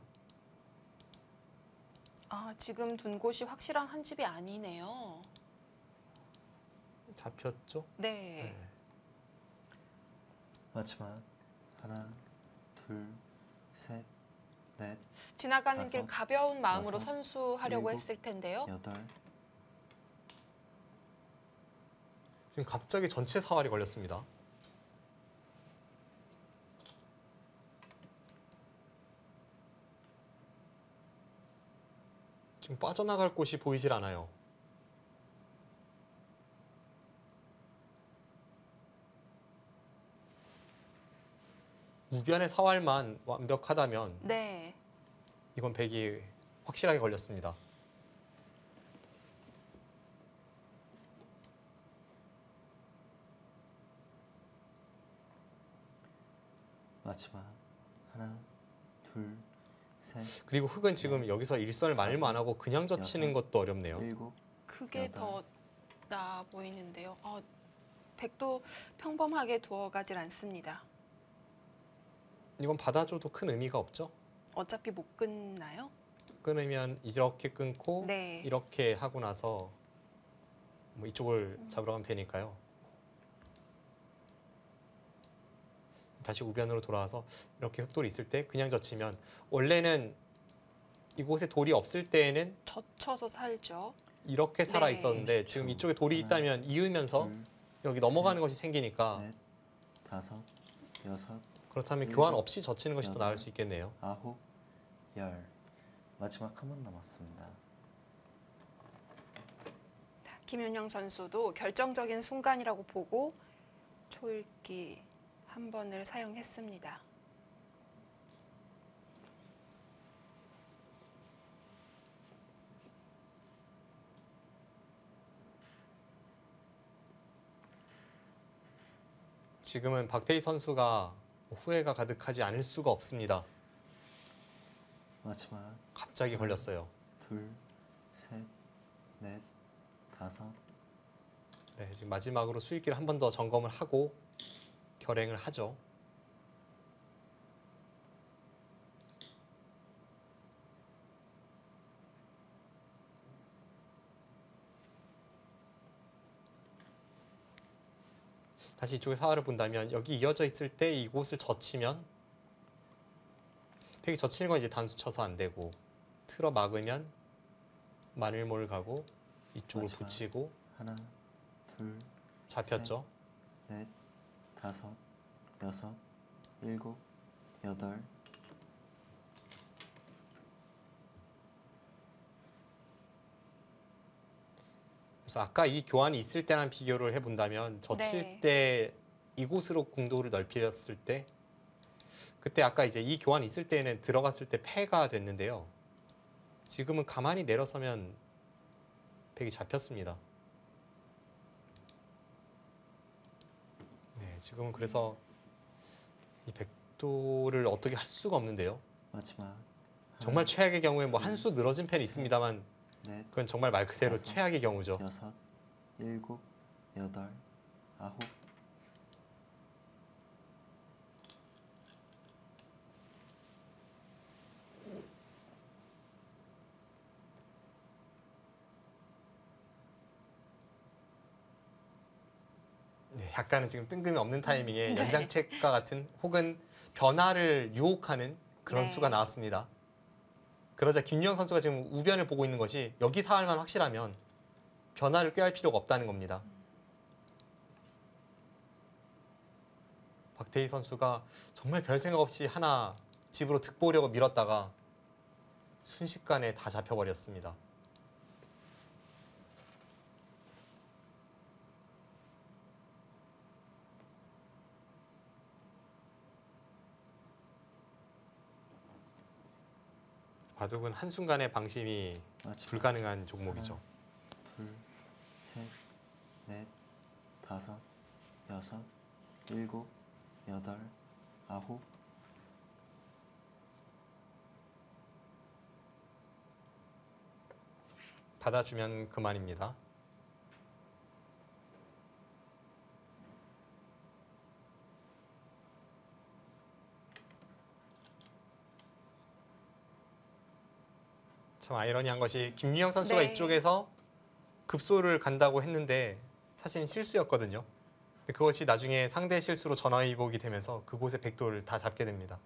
아, 지금 둔 곳이 확실한 한 집이 아니네요. 잡혔죠? 네. 마지막 하나, 둘, 셋, 넷, 지나가는 길 다섯, 가벼운 마음으로 여섯, 선수하려고 일곱, 했을 텐데요. 여덟. 지금 갑자기 전체 사활이 걸렸습니다. 지금 빠져나갈 곳이 보이질 않아요. 우변의 사활만 완벽하다면 네. 이건 백이 확실하게 걸렸습니다. 마지막 하나, 둘, 셋, 그리고 흑은 지금 여기서 일선을 말만 하고 그냥 젖히는 것도 어렵네요. 일곱, 그게 여덟. 더 나아 보이는데요. 백도 평범하게 두어가질 않습니다. 이건 받아줘도 큰 의미가 없죠. 어차피 못 끊나요? 끊으면 이렇게 끊고 네. 이렇게 하고 나서 뭐 이쪽을 잡으러 가면 되니까요. 다시 우변으로 돌아와서 이렇게 흑돌이 있을 때 그냥 젖히면 원래는 이곳에 돌이 없을 때에는 젖혀서 살죠. 이렇게 살아 네. 있었는데 지금 이쪽에 돌이 하나, 있다면 이으면서 둘, 여기 넘어가는 셋, 것이 생기니까 넷, 다섯, 여섯, 그렇다면 일곱, 교환 없이 젖히는 것이 더 여덟. 나을 수 있겠네요. 아홉, 열. 마지막 한 번 남았습니다. 김윤영 선수도 결정적인 순간이라고 보고 초읽기 한 번을 사용했습니다. 지금은 박태희 선수가 후회가 가득하지 않을 수가 없습니다. 마지막 갑자기 걸렸어요. 둘, 셋, 넷, 다섯, 네, 지금 마지막으로 수익기를 한 번 더 점검을 하고 결행을 하죠. 다시 이쪽에 사활을 본다면 여기 이어져 있을 때 이곳을 젖히면 백이 젖히는 건 이제 단수 쳐서 안 되고 틀어 막으면 마늘몰 가고 이쪽을 마지막. 붙이고 하나, 둘, 잡혔죠. 넷, 다섯, 여섯, 일곱, 여덟. 그래서 아까 이 교환이 있을 때랑 비교를 해본다면 젖힐 네. 때 이곳으로 궁도를 넓혔을 때 그때 아까 이제 이 교환이 있을 때는 들어갔을 때 패가 됐는데요. 지금은 가만히 내려서면 백이 잡혔습니다. 네, 지금은 그래서 이 백도를 어떻게 할 수가 없는데요. 마지막 하나, 정말 최악의 경우에 뭐 한 수 늘어진 펜이 있습니다만 넷, 그건 정말 말 그대로 다섯. 최악의 경우죠. 여섯, 일곱, 여덟, 아홉. 네, 약간은 지금 뜬금이 없는 타이밍에 네. 연장책과 같은 혹은 변화를 유혹하는 그런 네. 수가 나왔습니다. 그러자 김유영 선수가 지금 우변을 보고 있는 것이 여기 사활만 확실하면 변화를 꾀할 필요가 없다는 겁니다. 박태희 선수가 정말 별 생각 없이 하나 집으로 득보려고 밀었다가 순식간에 다 잡혀버렸습니다. 바둑은 한순간의 방심이 마지막 불가능한 종목이죠. 둘, 셋, 넷, 다섯, 여섯, 일곱, 여덟, 아홉. 받아주면 그만입니다. 참 아이러니한 것이 김유영 선수가 네. 이쪽에서 급소를 간다고 했는데 사실은 실수였거든요. 근데 그것이 나중에 상대 실수로 전화위복이 되면서 그곳에 백도를 다 잡게 됩니다.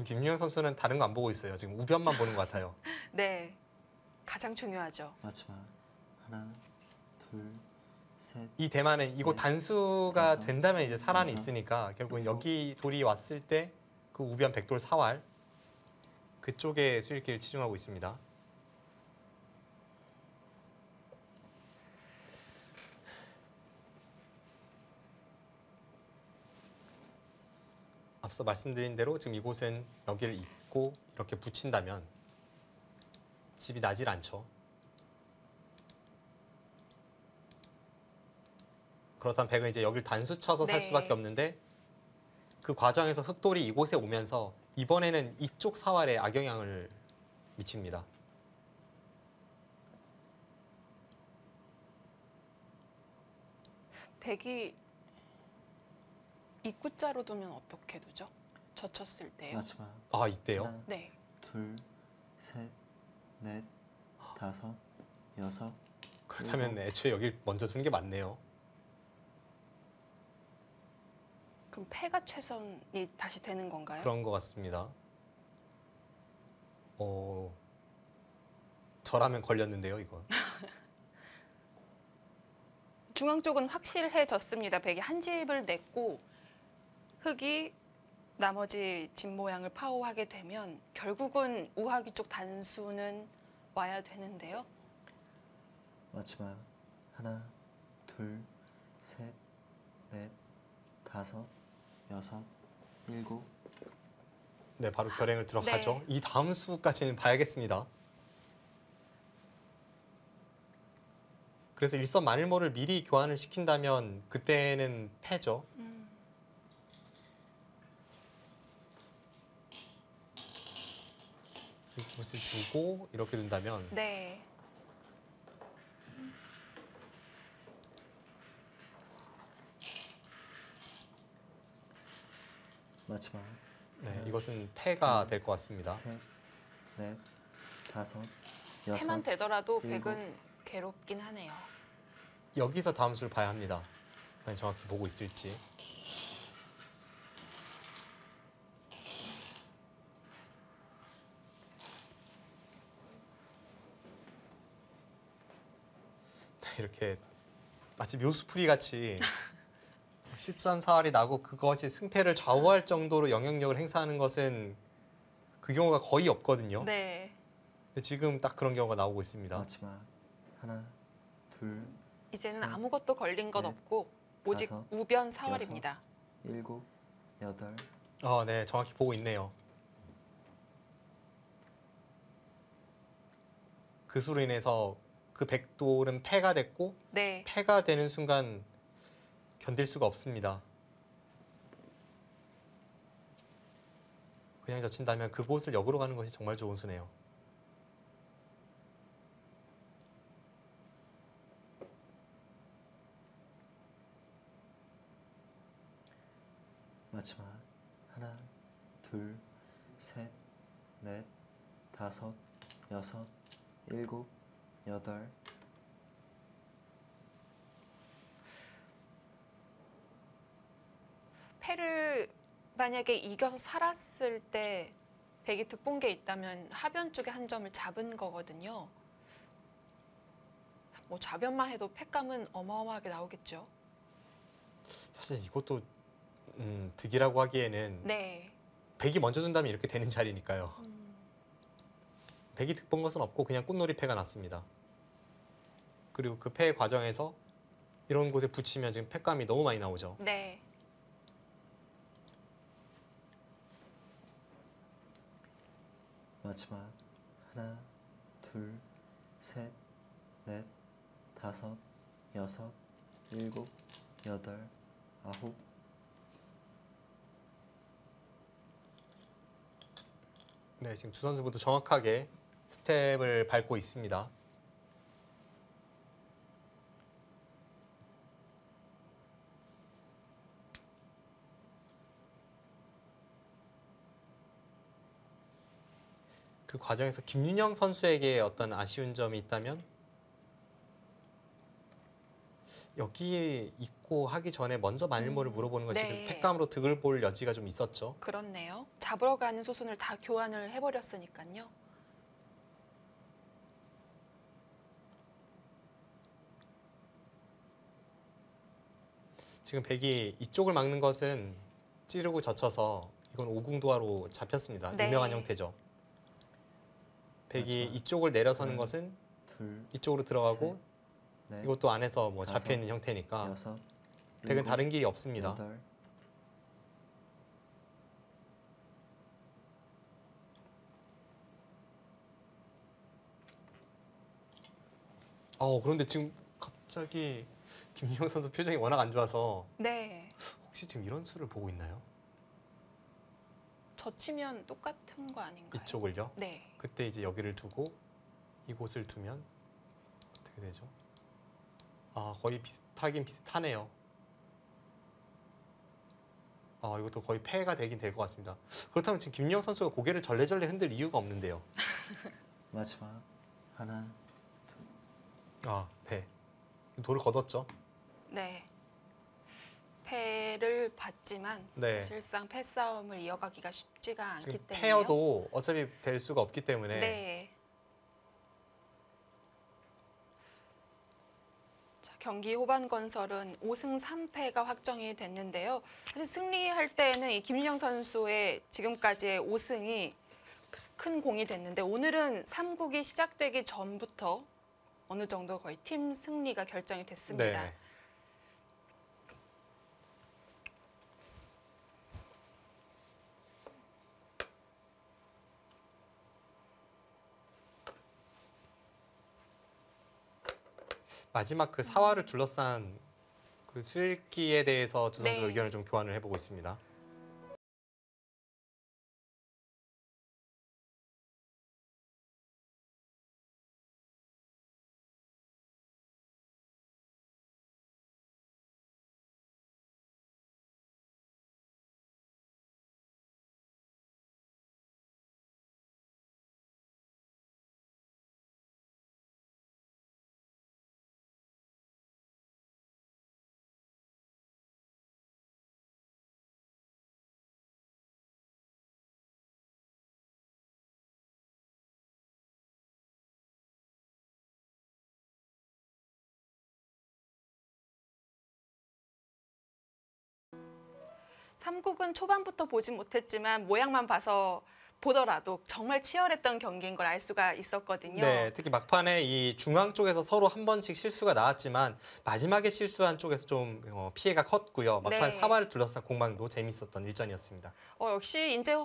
김유영 선수는 다른 거 안 보고 있어요. 지금 우변만 보는 것 같아요. 네, 가장 중요하죠. 마지막 하나, 둘, 셋, 이 대만은 이곳 네. 단수가 다섯, 된다면 이제 살아는 여섯, 있으니까 결국은 일곱. 여기 돌이 왔을 때 그 우변 백돌 사활 그쪽에 수익기를 치중하고 있습니다. 앞서 말씀드린 대로 지금 이곳은 여기를 잇고 이렇게 붙인다면 집이 나질 않죠. 그렇다면 백은 이제 여기를 단수 쳐서 살 네. 수밖에 없는데 그 과정에서 흑돌이 이곳에 오면서 이번에는 이쪽 사활에 악영향을 미칩니다. 백이 입구자로 두면 어떻게 두죠? 젖혔을 때요. 마지막 아, 이때요? 하나, 네. 둘, 셋, 넷, 다섯, 여섯. 그렇다면 애초에 여길 먼저 두는 게 맞네요. 그럼 패가 최선이 다시 되는 건가요? 그런 것 같습니다. 저라면 걸렸는데요, 이건. 중앙 쪽은 확실해졌습니다. 백이 한 집을 냈고 흑이 나머지 집 모양을 파호하게 되면 결국은 우하기 쪽 단수는 와야 되는데요. 마지막 하나, 둘, 셋, 넷, 다섯, 여섯, 일곱. 네, 바로 결행을 들어가죠. 네. 이 다음 수까지는 봐야겠습니다. 그래서 일선 만일모를 미리 교환을 시킨다면 그때는 패죠. 이곳을 두고 이렇게 둔다면 네. 마지막 네, 이것은 패가 될 것 같습니다. 셋, 넷, 다섯, 여섯. 패만 되더라도 일곱. 백은 괴롭긴 하네요. 여기서 다음 수를 봐야 합니다. 과연 정확히 보고 있을지. 이렇게 마치 묘수풀이 같이 실전 사활이 나고 그것이 승패를 좌우할 정도로 영향력을 행사하는 것은 그 경우가 거의 없거든요. 네. 근데 지금 딱 그런 경우가 나오고 있습니다. 마지막 하나, 둘, 이제는 셋, 아무것도 걸린 것 넷, 없고 오직 다섯, 우변 사활입니다. 일곱, 여덟. 네, 정확히 보고 있네요. 그 수로 인해서 그 백돌은 패가 됐고 네. 패가 되는 순간 견딜 수가 없습니다. 그냥 젖힌다면 그곳을 역으로 가는 것이 정말 좋은 수네요. 마지막 하나, 둘, 셋, 넷, 다섯, 여섯, 일곱, 여덟. 패를 만약에 이겨서 살았을 때 백이 득본 게 있다면 하변 쪽에 한 점을 잡은 거거든요. 뭐 좌변만 해도 패감은 어마어마하게 나오겠죠. 사실 이것도 득이라고 하기에는 네. 백이 먼저 둔다면 이렇게 되는 자리니까요. 백이 득본 것은 없고 그냥 꽃놀이 패가 났습니다. 그리고 그 패 과정에서 이런 곳에 붙이면 지금 패감이 너무 많이 나오죠. 네. 마지막 하나, 둘, 셋, 넷, 다섯, 여섯, 일곱, 여덟, 아홉. 네, 지금 두 선수 모두 정확하게 스텝을 밟고 있습니다. 그 과정에서 김윤영 선수에게 어떤 아쉬운 점이 있다면 여기에 있고 하기 전에 먼저 만일모를 물어보는 것이 네. 그래서 패감으로 득을 볼 여지가 좀 있었죠. 그렇네요. 잡으러 가는 수순을 다 교환을 해버렸으니까요. 지금 백이 이쪽을 막는 것은 찌르고 젖혀서 이건 오궁도화로 잡혔습니다. 네. 유명한 형태죠. 백이 맞아요. 이쪽을 내려서는 네. 것은 둘, 이쪽으로 들어가고 넷, 이것도 안에서 뭐 다섯, 잡혀 있는 형태니까 여섯, 백은 일곱, 다른 길이 없습니다. 여덟, 그런데 지금 갑자기 김민영 선수 표정이 워낙 안 좋아서 네. 혹시 지금 이런 수를 보고 있나요? 젖히면 똑같은 거 아닌가요? 이쪽을요? 네. 그때 이제 여기를 두고 이곳을 두면 어떻게 되죠? 거의 비슷하긴 비슷하네요. 이것도 거의 패가 되긴 될 것 같습니다. 그렇다면 지금 김민영 선수가 고개를 절레절레 흔들 이유가 없는데요. 마지막 하나, 네. 돌을 걷었죠. 네. 패를 봤지만 네. 사실상 패싸움을 이어가기가 쉽지가 않기 지금 때문에 페어도 어차피 될 수가 없기 때문에 네. 자, 경기 후반 건설은 5승 3패가 확정이 됐는데요. 사실 승리할 때는 이 김윤영 선수의 지금까지의 5승이 큰 공이 됐는데 오늘은 3국이 시작되기 전부터 어느 정도 거의 팀 승리가 결정이 됐습니다. 네. 마지막 그 사활을 둘러싼 그 수일기에 대해서 두 선수 네. 의견을 좀 교환을 해보고 있습니다. 삼국은 초반부터 보지 못했지만 모양만 봐서 보더라도 정말 치열했던 경기인 걸 알 수가 있었거든요. 네, 특히 막판에 이 중앙 쪽에서 서로 한 번씩 실수가 나왔지만 마지막에 실수한 쪽에서 좀 피해가 컸고요. 막판 네. 사활을 둘러싼 공방도 재밌었던 일전이었습니다. 역시 이제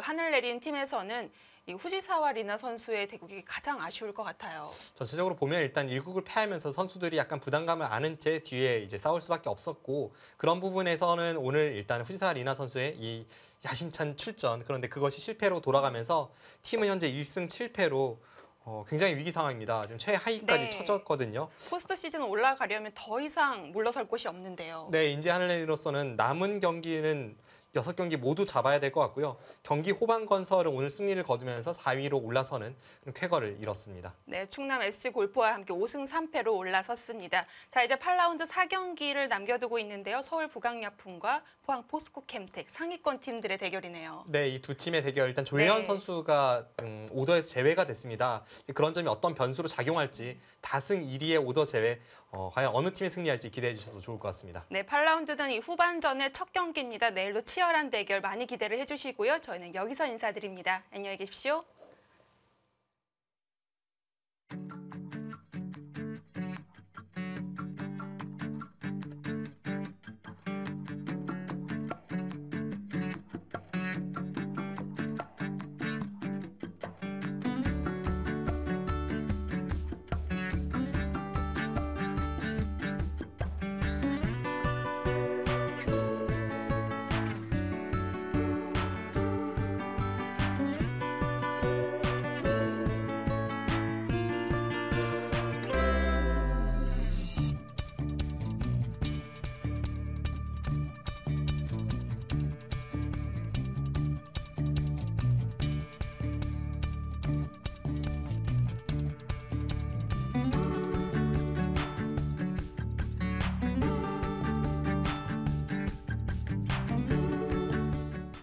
하늘 내린 팀에서는 이 후지사와 리나 선수의 대국이 가장 아쉬울 것 같아요. 전체적으로 보면 일단 1국을 패하면서 선수들이 약간 부담감을 아는 채 뒤에 이제 싸울 수밖에 없었고 그런 부분에서는 오늘 일단 후지사 리나 선수의 이 야심찬 출전 그런데 그것이 실패로 돌아가면서 팀은 현재 1승 7패로 굉장히 위기 상황입니다. 지금 최하위까지 네. 처졌거든요. 포스트 시즌 올라가려면 더 이상 물러설 곳이 없는데요. 네, 인제 하늘레이로서는 남은 경기는 6경기 모두 잡아야 될 것 같고요. 경기 후반 건설은 오늘 승리를 거두면서 4위로 올라서는 그런 쾌거를 이뤘습니다. 네, 충남 SC 골프와 함께 5승 3패로 올라섰습니다. 자, 이제 8라운드 4경기를 남겨두고 있는데요. 서울 북악야품과 포항 포스코 캠텍 상위권 팀들의 대결이네요. 네, 이 두 팀의 대결 일단 조혜연 네. 선수가 오더에서 제외가 됐습니다. 그런 점이 어떤 변수로 작용할지 다승 1위의 오더 제외 과연 어느 팀이 승리할지 기대해 주셔도 좋을 것 같습니다. 네, 8라운드는 이 후반전의 첫 경기입니다. 내일도 치열한 대결 많이 기대를 해주시고요. 저희는 여기서 인사드립니다. 안녕히 계십시오.